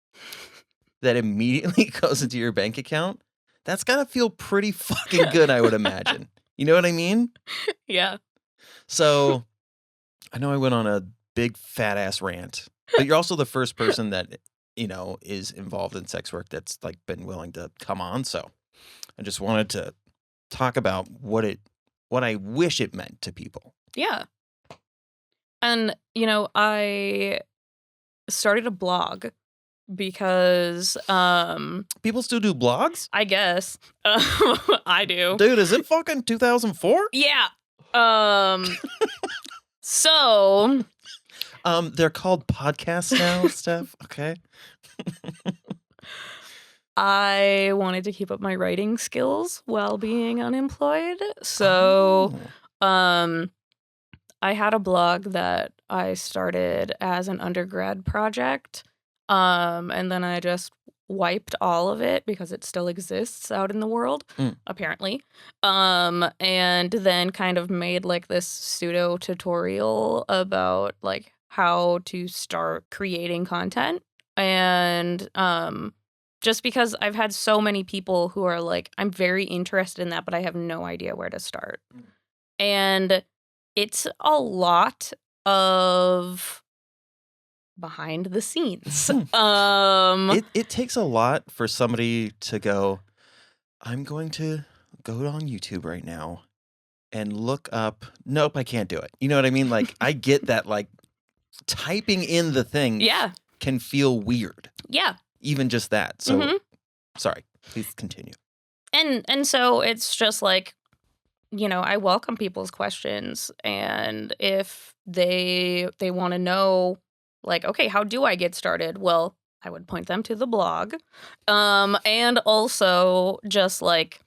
S1: that immediately goes into your bank account, that's gotta feel pretty fucking good, I would imagine. You know what I mean?
S2: Yeah.
S1: So I know I went on a big fat ass rant, but you're also the first person that, is involved in sex work that's like been willing to come on. So I just wanted to talk about what I wish it meant to people.
S2: Yeah. And, I started a blog because
S1: people still do blogs?
S2: I guess. I do.
S1: Dude, is it fucking 2004?
S2: Yeah. So
S1: they're called podcasts now, Steph. Okay.
S2: I wanted to keep up my writing skills while being unemployed. So I had a blog that I started as an undergrad project. And then I just wiped all of it because it still exists out in the world, apparently. And then kind of made like this pseudo tutorial about like how to start creating content. And just because I've had so many people who are like, I'm very interested in that, but I have no idea where to start. And it's a lot of behind the scenes.
S1: It takes a lot for somebody to go, I'm going to go on YouTube right now and look up. Nope, I can't do it. You know what I mean? Like, I get that, like, typing in the thing can feel weird.
S2: Yeah.
S1: Even just that. So, sorry, please continue.
S2: And so it's just like, I welcome people's questions, and if they want to know, like, okay, how do I get started? Well, I would point them to the blog. And also just like,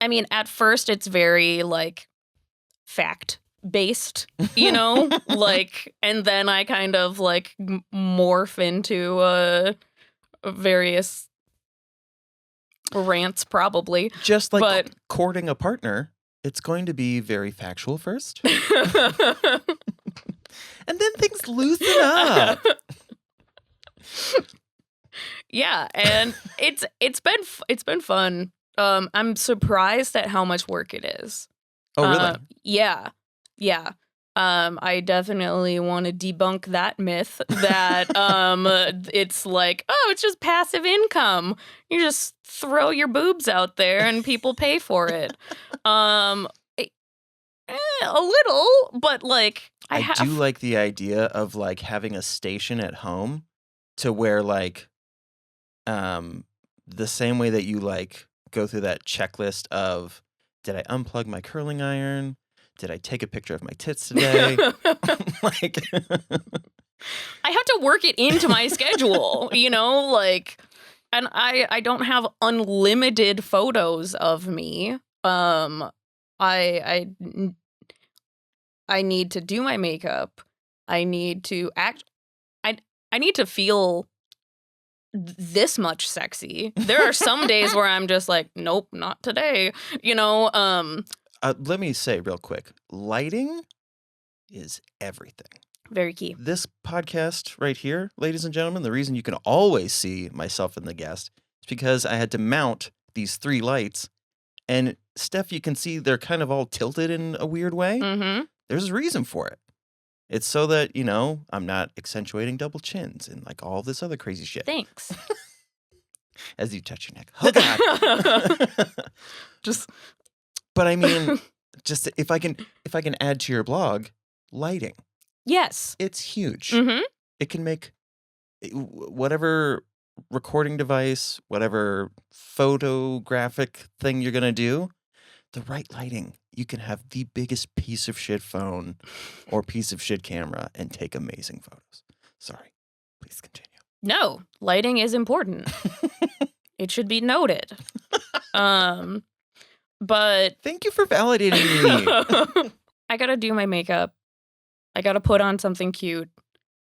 S2: I mean, at first it's very like fact based, like, and then I kind of like morph into various rants probably.
S1: Just like
S2: But
S1: courting a partner, it's going to be very factual first. And then things loosen up.
S2: Yeah, and it's been fun. I'm surprised at how much work it is.
S1: Oh, really?
S2: Yeah. Yeah. I definitely want to debunk that myth that it's like, oh, it's just passive income. You just throw your boobs out there and people pay for it. A little, but like
S1: I do like the idea of like having a station at home to where like the same way that you like go through that checklist of, did I unplug my curling iron? Did I take a picture of my tits today? Like
S2: I have to work it into my schedule, like, and I don't have unlimited photos of me. I need to do my makeup. I need to act. I need to feel this much sexy. There are some days where I'm just like, nope, not today.
S1: let me say real quick, lighting is everything.
S2: Very key.
S1: This podcast right here, ladies and gentlemen, the reason you can always see myself and the guest is because I had to mount these 3 lights. And Steph, you can see they're kind of all tilted in a weird way.
S2: Mm-hmm.
S1: There's a reason for it. It's so that, I'm not accentuating double chins and like all this other crazy shit.
S2: Thanks.
S1: As you touch your neck. Oh, God. But I mean, just if I can add to your blog, lighting.
S2: Yes.
S1: It's huge.
S2: Mm-hmm.
S1: It can make whatever recording device, whatever photographic thing you're going to do, the right lighting. You can have the biggest piece of shit phone or piece of shit camera and take amazing photos. Sorry. Please continue.
S2: No, lighting is important. It should be noted. But
S1: thank you for validating me.
S2: I gotta do my makeup. I gotta put on something cute.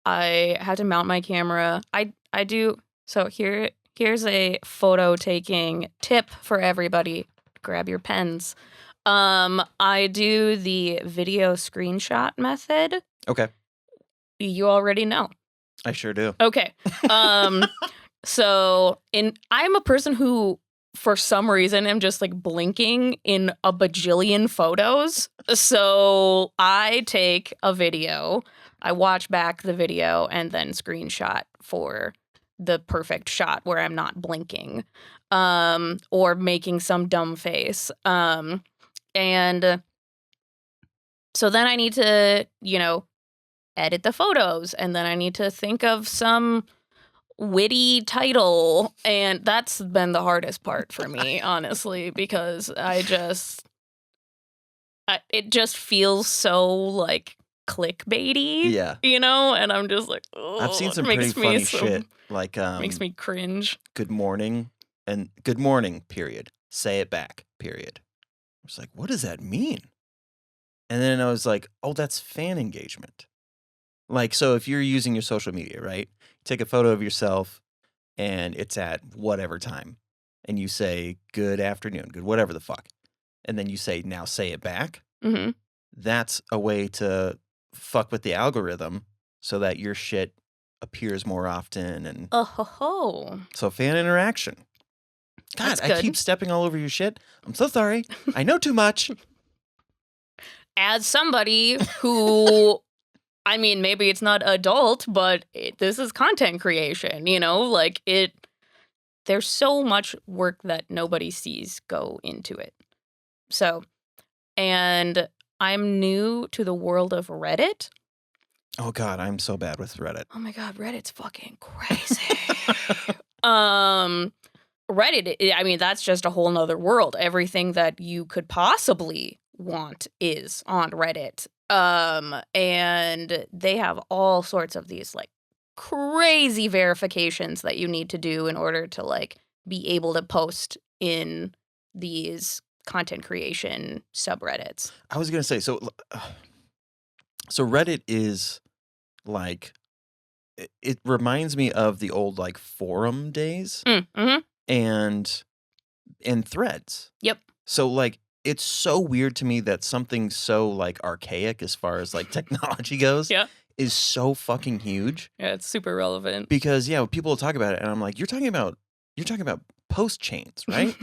S2: I had to mount my camera. I do. So here's a photo taking tip for everybody. Grab your pens. I do the video screenshot method.
S1: Okay.
S2: You already know.
S1: I sure do.
S2: Okay. So I'm a person who, for some reason, am just like blinking in a bajillion photos. So I take a video, I watch back the video, and then screenshot for the perfect shot where I'm not blinking, or making some dumb face. And so then I need to, edit the photos, and then I need to think of some witty title, and that's been the hardest part for me, honestly, because it just feels so like clickbaity,
S1: yeah,
S2: and I'm just like, oh,
S1: I've seen some pretty funny shit, like
S2: makes me cringe.
S1: Good morning, and good morning, period. Say it back, period. I was like, what does that mean? And then I was like, oh, that's fan engagement. Like, so if you're using your social media, right? Take a photo of yourself and it's at whatever time. And you say, good afternoon, good whatever the fuck. And then you say, now say it back.
S2: Mm-hmm.
S1: That's a way to fuck with the algorithm so that your shit appears more often. And so fan interaction. God, I keep stepping all over your shit. I'm so sorry. I know too much.
S2: As somebody who, I mean, maybe it's not adult, but this is content creation, like there's so much work that nobody sees go into it. So, and I'm new to the world of Reddit.
S1: Oh God, I'm so bad with Reddit.
S2: Oh my God, Reddit's fucking crazy. Reddit, I mean, that's just a whole nother world. Everything that you could possibly want is on Reddit. And they have all sorts of these like crazy verifications that you need to do in order to like be able to post in these content creation subreddits.
S1: I was gonna say so Reddit is like it reminds me of the old like forum days
S2: Mm-hmm.
S1: and threads.
S2: Yep.
S1: So like it's so weird to me that something so like archaic as far as like technology goes
S2: Yeah.
S1: is so fucking huge.
S2: Yeah, it's super relevant.
S1: Because yeah, people will talk about it and I'm like, you're talking about post chains, right?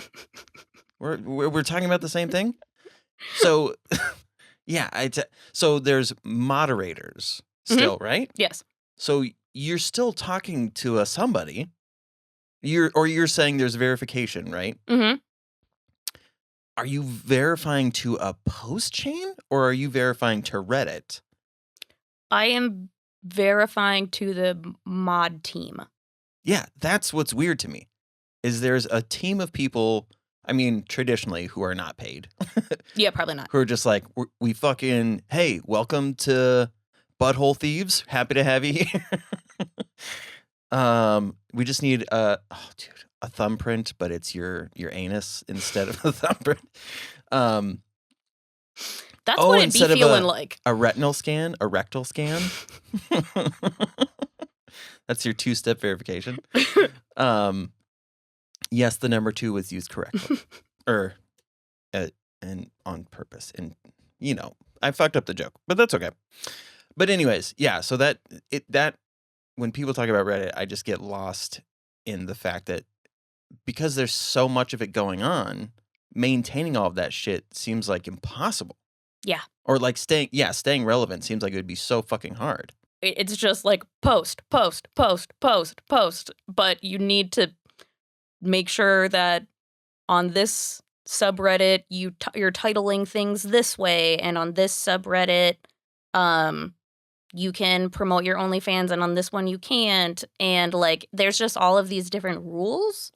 S1: we're talking about the same thing. So yeah, so there's moderators still, right?
S2: Yes.
S1: So you're still talking to somebody. You're saying there's verification, right?
S2: Mm-hmm.
S1: Are you verifying to a post chain or are you verifying to Reddit?
S2: I am verifying to the mod team.
S1: Yeah, that's what's weird to me. Is there's a team of people, I mean, traditionally who are not paid.
S2: Yeah, probably not.
S1: Who are just like, we fucking, hey, welcome to Butthole Thieves. Happy to have you here. We just need a thumbprint, but it's your anus instead of a thumbprint.
S2: That's what it'd be
S1: instead of
S2: feeling like.
S1: A rectal scan. That's your 2-step verification. Yes, the number 2 was used correctly, and on purpose. And I fucked up the joke, but that's okay. But anyways, yeah. So that when people talk about Reddit, I just get lost in the fact that because there's so much of it going on, maintaining all of that shit seems like impossible.
S2: Yeah.
S1: Or like staying relevant seems like it would be so fucking hard.
S2: It's just like post. But you need to make sure that on this subreddit, you're titling things this way. And on this subreddit, you can promote your OnlyFans, and on this one you can't. And like, there's just all of these different rules.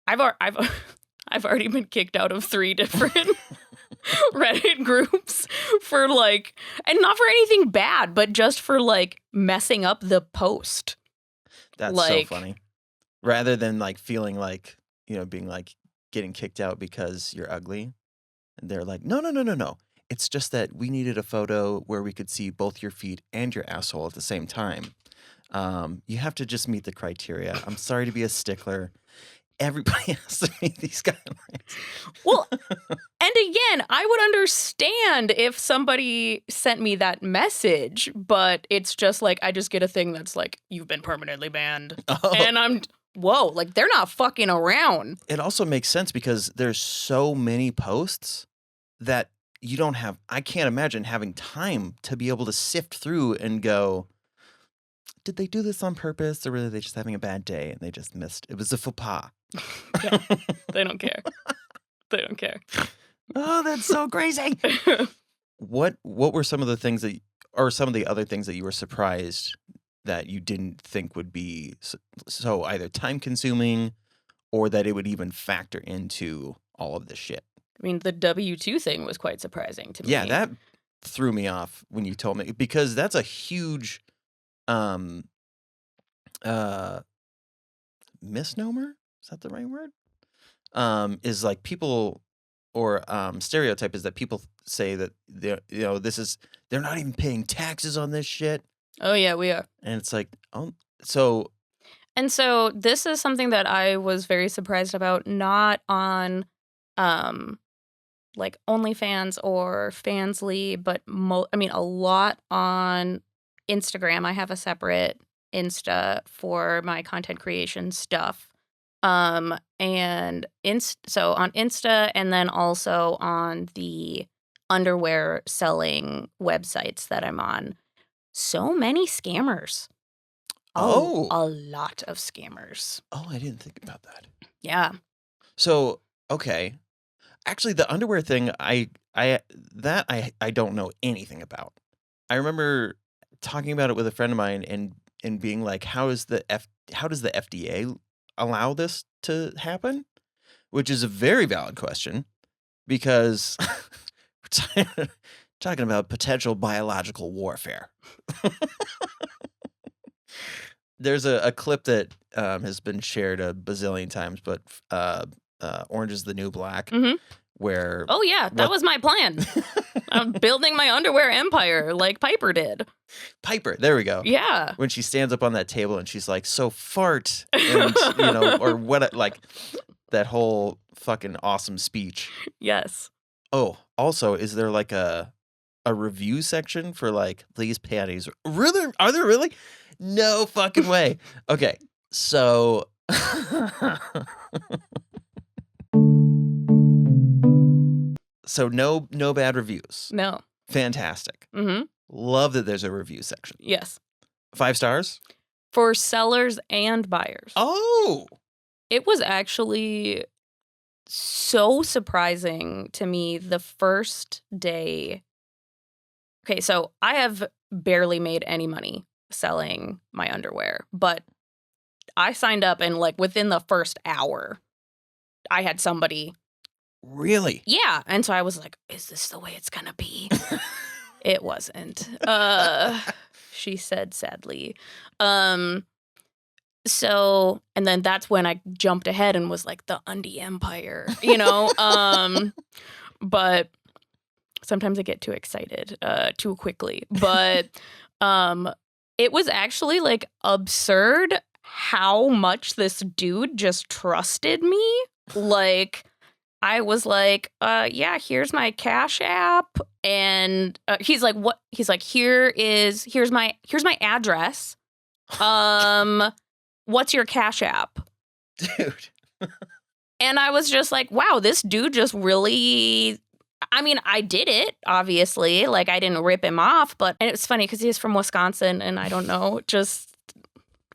S2: I've already been kicked out of 3 different Reddit groups for like, and not for anything bad, but just for like messing up the post.
S1: That's
S2: like,
S1: so funny. Rather than like feeling like, being like getting kicked out because you're ugly. And they're like, no. It's just that we needed a photo where we could see both your feet and your asshole at the same time. You have to just meet the criteria. I'm sorry to be a stickler. Everybody has to meet these guidelines.
S2: Well, and again, I would understand if somebody sent me that message, but it's just like, I just get a thing that's like, you've been permanently banned. Oh. And whoa, like they're not fucking around.
S1: It also makes sense because there's so many posts that I can't imagine having time to be able to sift through and go, did they do this on purpose or were they just having a bad day and they just missed? It was a faux pas.
S2: Yeah, they don't care. They don't care.
S1: Oh, that's so crazy. What were some of the things some of the other things that you were surprised that you didn't think would be so either time consuming or that it would even factor into all of this shit?
S2: I mean, the W-2 thing was quite surprising to me.
S1: Yeah, that threw me off when you told me, because that's a huge misnomer. Is that the right word? Is like people or stereotype is that people say that they're not even paying taxes on this shit.
S2: Oh yeah, we are.
S1: And it's like,
S2: so this is something that I was very surprised about, not on like OnlyFans or Fansly, but a lot on Instagram. I have a separate Insta for my content creation stuff. So on Insta, and then also on the underwear selling websites that I'm on. So many scammers.
S1: Oh,
S2: a lot of scammers.
S1: Oh, I didn't think about that.
S2: Yeah.
S1: So, okay. Actually, the underwear thing, I don't know anything about. I remember talking about it with a friend of mine and being like, how does the FDA allow this to happen? Which is a very valid question because we're talking about potential biological warfare. There's a clip that has been shared a bazillion times, but Orange is the New Black, where
S2: Oh yeah, that was my plan. I'm building my underwear empire like Piper did.
S1: Piper, there we go.
S2: Yeah.
S1: When she stands up on that table and she's like, "So fart," and or what, like that whole fucking awesome speech.
S2: Yes.
S1: Oh, also, is there like a review section for like these panties? Really? Are there really? No fucking way. Okay, so so no bad reviews.
S2: No.
S1: Fantastic.
S2: Mm-hmm.
S1: Love that there's a review section.
S2: Yes.
S1: 5 stars?
S2: For sellers and buyers.
S1: Oh.
S2: It was actually so surprising to me the first day. Okay, so I have barely made any money selling my underwear, but I signed up and like within the first hour, I had somebody.
S1: Really?
S2: Yeah. And so I was like, is this the way it's gonna be? It wasn't. She said sadly. So, and then that's when I jumped ahead and was like the undie empire, but sometimes I get too excited too quickly. But it was actually like absurd how much this dude just trusted me. Like, I was like, yeah, here's my Cash App. And he's like, what? He's like, here's my address. What's your Cash App?
S1: Dude.
S2: And I was just like, wow, this dude just really, I mean, I did it, obviously. Like, I didn't rip him off, but, and it's funny because he's from Wisconsin, and I don't know, just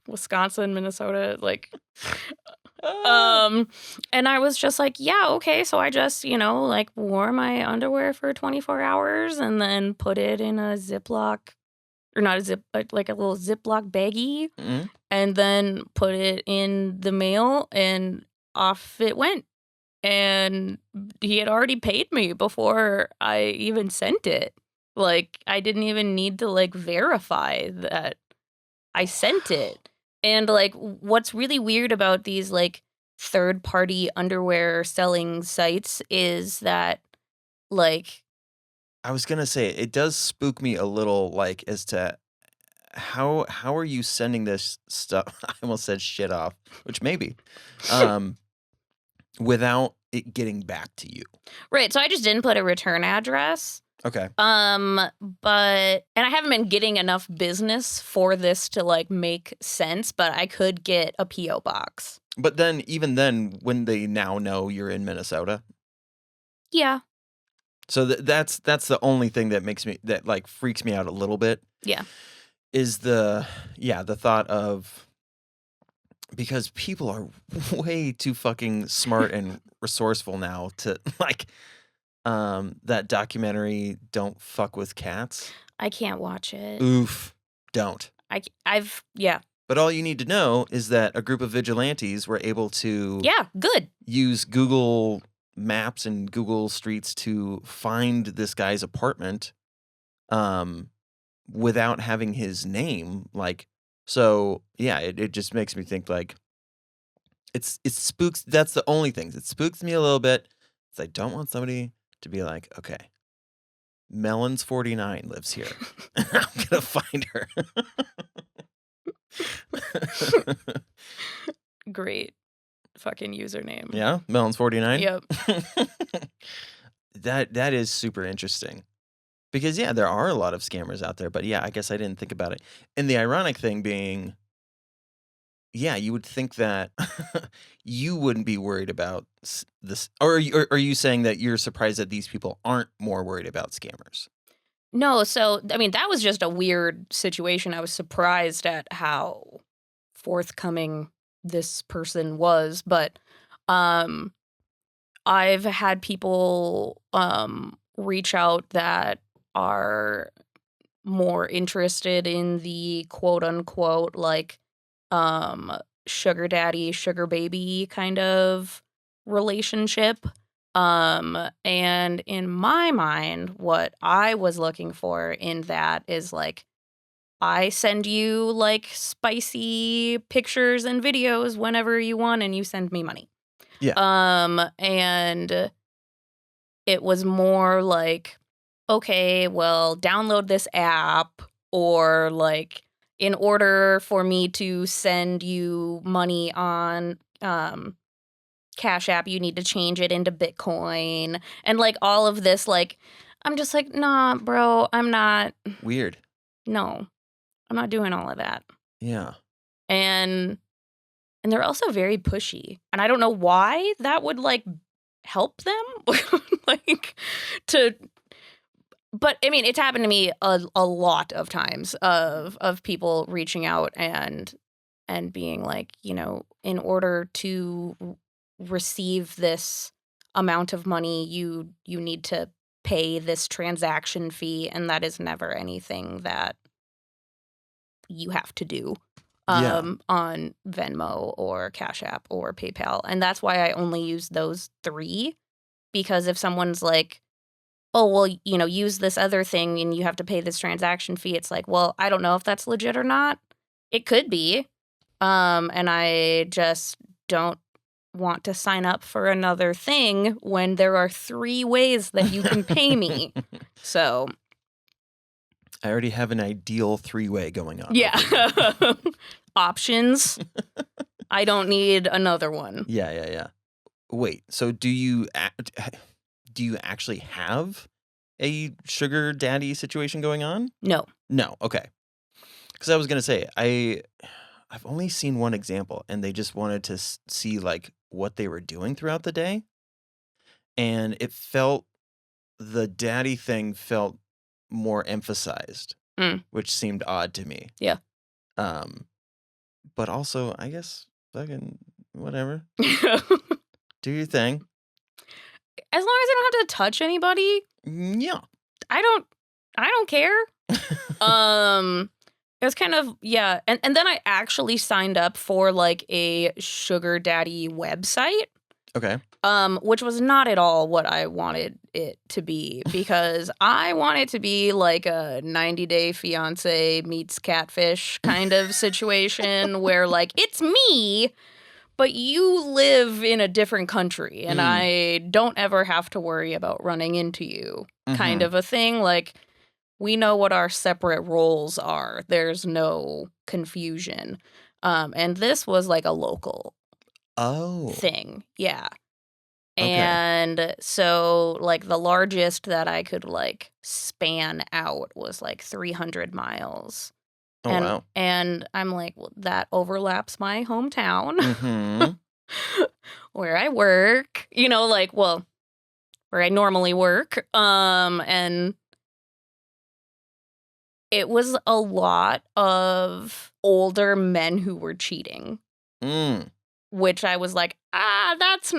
S2: Wisconsin, Minnesota, like, and I was just like, yeah, okay. So I just, like wore my underwear for 24 hours and then put it in a Ziploc, or not a zip, like a little Ziploc baggie, and then put it in the mail, and off it went. And he had already paid me before I even sent it. Like, I didn't even need to like verify that I sent it. And like, what's really weird about these like third-party underwear selling sites is that, like,
S1: I was gonna say it does spook me a little, like, as to how are you sending this stuff? I almost said shit off, which maybe, without it getting back to you.
S2: Right. So I just didn't put a return address.
S1: Okay.
S2: But and I haven't been getting enough business for this to like make sense, but I could get a PO box.
S1: But then, even then, when they now know you're in Minnesota,
S2: Yeah.
S1: so that's the only thing that like freaks me out a little bit.
S2: Yeah.
S1: Is the thought of, because people are way too fucking smart and resourceful now to like that documentary Don't Fuck with Cats.
S2: I can't watch it.
S1: Oof. Don't.
S2: Yeah.
S1: But all you need to know is that a group of vigilantes were able to
S2: good.
S1: use Google Maps and Google Streets to find this guy's apartment without having his name. Like, so yeah, it just makes me think like it spooks. That's the only thing. It spooks me a little bit. I don't want somebody to be like, okay, Melons 49 lives here. I'm gonna find her.
S2: Great fucking username.
S1: Yeah, Melons 49.
S2: Yep.
S1: That is super interesting. Because yeah, there are a lot of scammers out there, but yeah, I guess I didn't think about it. And the ironic thing being, yeah, you would think that you wouldn't be worried about this, or are you saying that you're surprised that these people aren't more worried about scammers?
S2: No, so I mean that was just a weird situation. I was surprised at how forthcoming this person was, but I've had people reach out that are more interested in the quote unquote like sugar daddy, sugar baby kind of relationship. And in my mind, what I was looking for in that is like, I send you like spicy pictures and videos whenever you want, and you send me money.
S1: Yeah.
S2: And it was more like, okay, well, download this app, or like, in order for me to send you money on Cash App, you need to change it into Bitcoin, and like all of this. Like, I'm just like, nah, bro, I'm not.
S1: Weird.
S2: No, I'm not doing all of that.
S1: Yeah.
S2: And they're also very pushy, and I don't know why that would like help them, like to. But I mean, it's happened to me a lot of times of people reaching out and being like, in order to receive this amount of money, you need to pay this transaction fee, and that is never anything that you have to do
S1: Yeah.
S2: on Venmo or Cash App or PayPal. And that's why I only use those 3, because if someone's like, oh, well, use this other thing and you have to pay this transaction fee, it's like, well, I don't know if that's legit or not. It could be. And I just don't want to sign up for another thing when there are 3 ways that you can pay me. So,
S1: I already have an ideal 3-way going on.
S2: yeah. Options. I don't need another one.
S1: Yeah. Wait, so do you actually have a sugar daddy situation going on?
S2: No.
S1: No, okay. Because I was gonna say I've only seen one example, and they just wanted to see like what they were doing throughout the day, and the daddy thing felt more emphasized,
S2: Mm.
S1: which seemed odd to me.
S2: Yeah.
S1: But also, I guess fucking whatever.
S2: As
S1: Do your thing.
S2: long as I don't have to touch anybody,
S1: Yeah.
S2: I don't care. It was kind of, yeah. And then I actually signed up for like a sugar daddy website,
S1: Okay.
S2: which was not at all what I wanted it to be, because I want it to be like a 90-day fiance meets catfish kind of situation where like, it's me, but you live in a different country and I don't ever have to worry about running into you kind of a thing. Like, we know what our separate roles are. There's no confusion. And this was like a local thing. Yeah.
S1: Okay.
S2: And so like the largest that I could like span out was like 300 miles.
S1: Oh, wow.
S2: And I'm like, well, that overlaps my hometown where I work, like, well, where I normally work. And it was a lot of older men who were cheating, which I was like, that's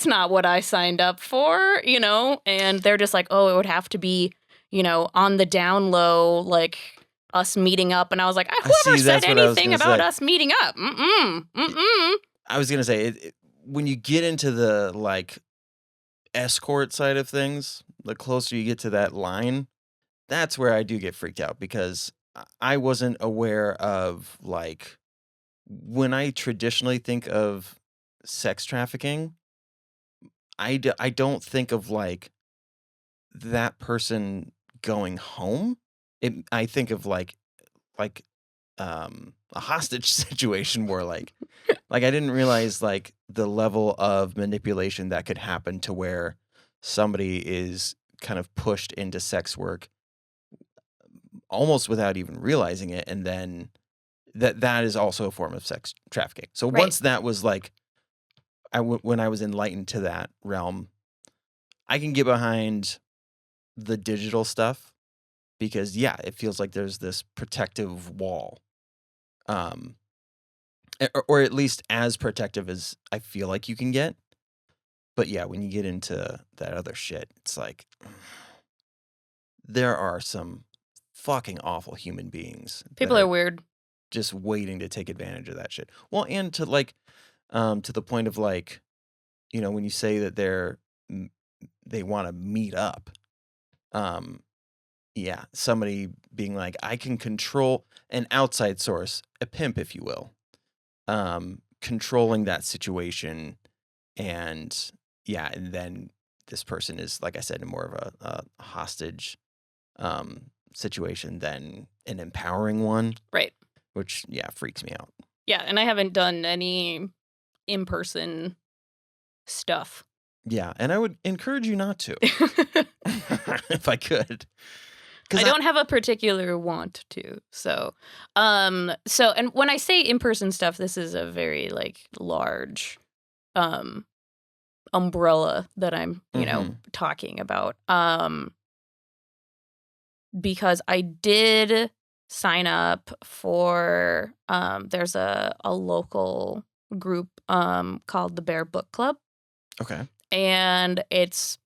S2: not what I signed up for, and they're just like, oh, it would have to be, on the down low, like us meeting up. And I was like, whoever said anything about us meeting up?
S1: I was gonna say, when you get into the like escort side of things, the closer you get to that line, that's where I do get freaked out, because I wasn't aware of like, when I traditionally think of sex trafficking, I don't think of like that person going home. I think of like a hostage situation where like I didn't realize like the level of manipulation that could happen to where somebody is kind of pushed into sex work almost without even realizing it, and then that is also a form of sex trafficking. So
S2: Right.
S1: once that was like, when I was enlightened to that realm, I can get behind the digital stuff, because yeah, it feels like there's this protective wall, or at least as protective as I feel like you can get. But yeah, when you get into that other shit, it's like there are some fucking awful human beings.
S2: People are weird.
S1: just waiting to take advantage of that shit. Well, and to like to the point of like, you know, when you say that they want to meet up, um yeah, somebody being like, I can control an outside source, a pimp, if you will, controlling that situation. And yeah, and then this person is, like I said, in more of a hostage situation than an empowering one,
S2: Right.
S1: which, yeah, freaks me out.
S2: Yeah, and I haven't done any in-person stuff.
S1: Yeah, and I would encourage you not to, if I could.
S2: I don't have a particular want to. So and when I say in-person stuff, this is a very like large umbrella that I'm, talking about. Because I did sign up for there's a local group called the Bear Book Club.
S1: Okay.
S2: And it's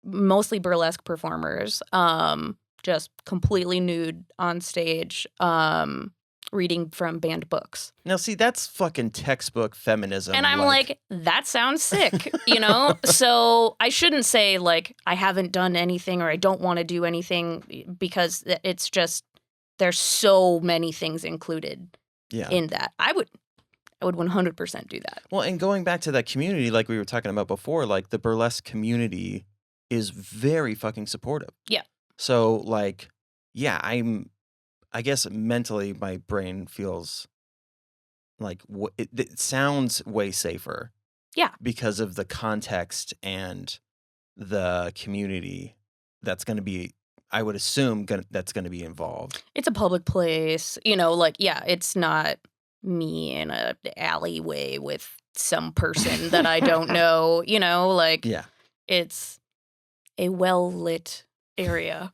S2: mostly burlesque performers, just completely nude on stage, reading from banned books.
S1: Now, see, that's fucking textbook feminism.
S2: And I'm like, that sounds sick, So I shouldn't say, like, I haven't done anything or I don't want to do anything, because it's just, there's so many things included in that. I would 100% do that.
S1: Well, and going back to that community, like we were talking about before, like the burlesque community is very fucking supportive.
S2: Yeah.
S1: So, like, yeah, I guess mentally my brain feels like it sounds way safer.
S2: Yeah.
S1: Because of the context and the community that's going to be, I would assume, that's going to be involved.
S2: It's a public place, like, yeah, it's not me in a alleyway with some person that I don't know, like,
S1: Yeah.
S2: It's a well-lit area.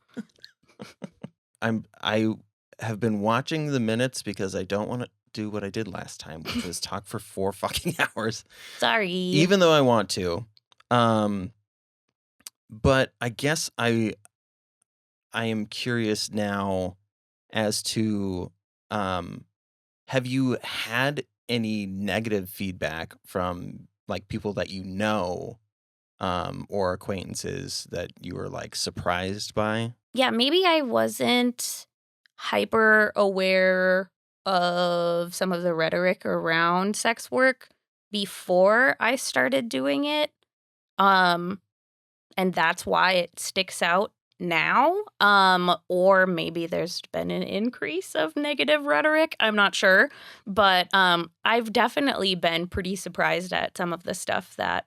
S1: I have been watching the minutes because I don't want to do what I did last time, which was talk for 4 fucking hours.
S2: Sorry.
S1: Even though I want to. But I guess I am curious now as to have you had any negative feedback from like people that you know or acquaintances that you were like surprised by?
S2: Yeah, maybe I wasn't hyper aware of some of the rhetoric around sex work before I started doing it. And that's why it sticks out now. Or maybe there's been an increase of negative rhetoric. I'm not sure. But I've definitely been pretty surprised at some of the stuff that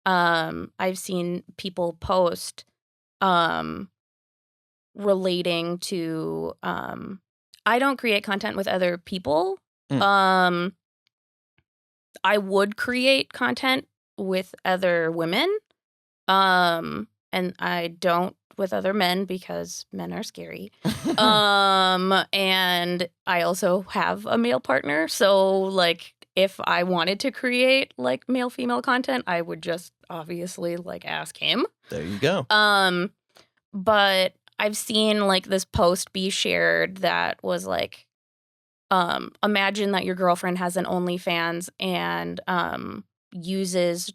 S2: I've seen people post relating to I don't create content with other people. I would create content with other women. And I don't with other men because men are scary. And I also have a male partner. So like if I wanted to create like male female content, I would just obviously like ask him.
S1: There you go.
S2: But I've seen like this post be shared that was like, imagine that your girlfriend has an OnlyFans and uses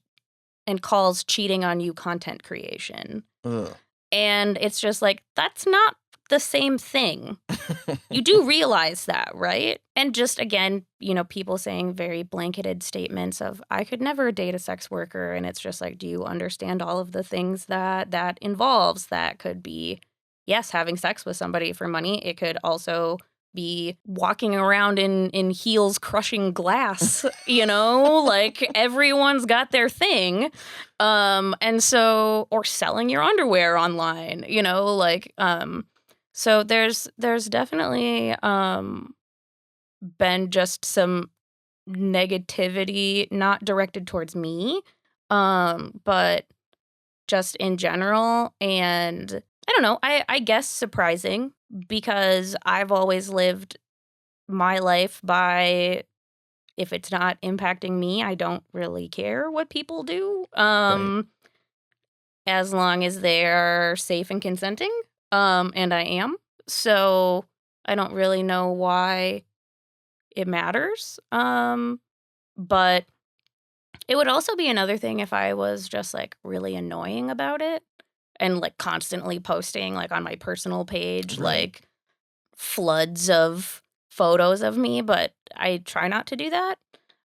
S2: and calls cheating on you content creation.
S1: Ugh.
S2: And it's just like, that's not the same thing. You do realize that, right? And just again, people saying very blanketed statements of, I could never date a sex worker. And it's just like, do you understand all of the things that involves? That could be, yes, having sex with somebody for money. It could also be walking around in heels crushing glass, like everyone's got their thing. And so, or selling your underwear online, like, so there's definitely been just some negativity, not directed towards me, but just in general. And I don't know, I guess surprising, because I've always lived my life by, if it's not impacting me, I don't really care what people do.
S1: Right.
S2: As long as they're safe and consenting. And I am. So I don't really know why it matters. But it would also be another thing if I was just like really annoying about it and like constantly posting like on my personal page
S1: Right.
S2: like floods of photos of me, but I try not to do that.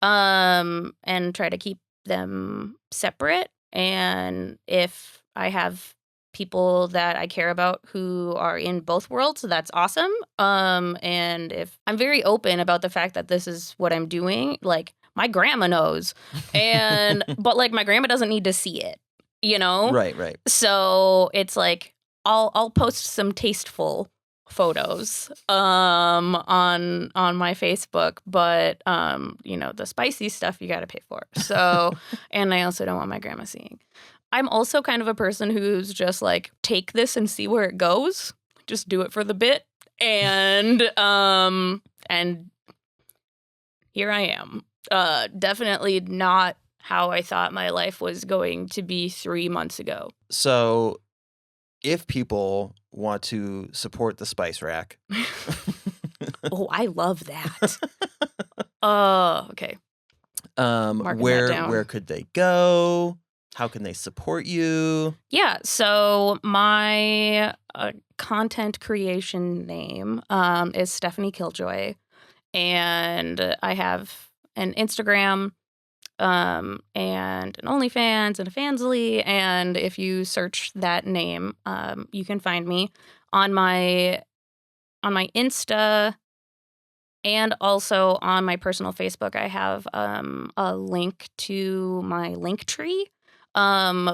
S2: And try to keep them separate. And if I have people that I care about who are in both worlds, that's awesome. And if I'm very open about the fact that this is what I'm doing, like my grandma knows. And but like my grandma doesn't need to see it, you know?
S1: Right, right.
S2: So it's like I'll post some tasteful photos on my Facebook, but you know, the spicy stuff you got to pay for. So, and I also don't want my grandma seeing. I'm also kind of a person who's just like take this and see where it goes. Just do it for the bit and here I am. Definitely not how I thought my life was going to be 3 months ago.
S1: So, if people want to support the Spice Rack,
S2: Oh, I love that. Okay. Marking that down.
S1: where could they go? How can they support you?
S2: Yeah, so my content creation name is Stephanie Killjoy, and I have an Instagram and an OnlyFans and a Fansly, and if you search that name, you can find me on my Insta and also on my personal Facebook. I have a link to my link tree,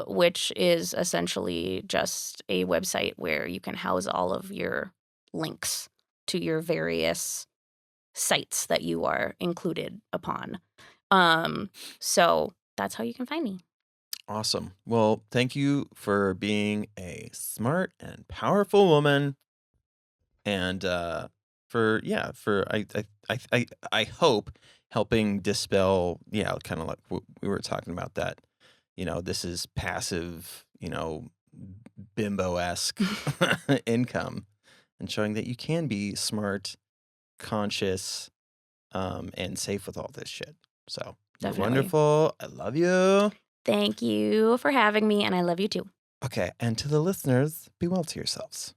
S2: which is essentially just a website where you can house all of your links to your various sites that you are included upon. So that's how you can find me.
S1: Awesome. Well, thank you for being a smart and powerful woman, and I hope helping dispel, kind of like what we were talking about, that this is passive, bimbo-esque income, and showing that you can be smart, conscious, and safe with all this shit. So you're
S2: Definitely.
S1: wonderful. I love you.
S2: Thank you for having me, and I love you too.
S1: Okay, and to the listeners, be well to yourselves.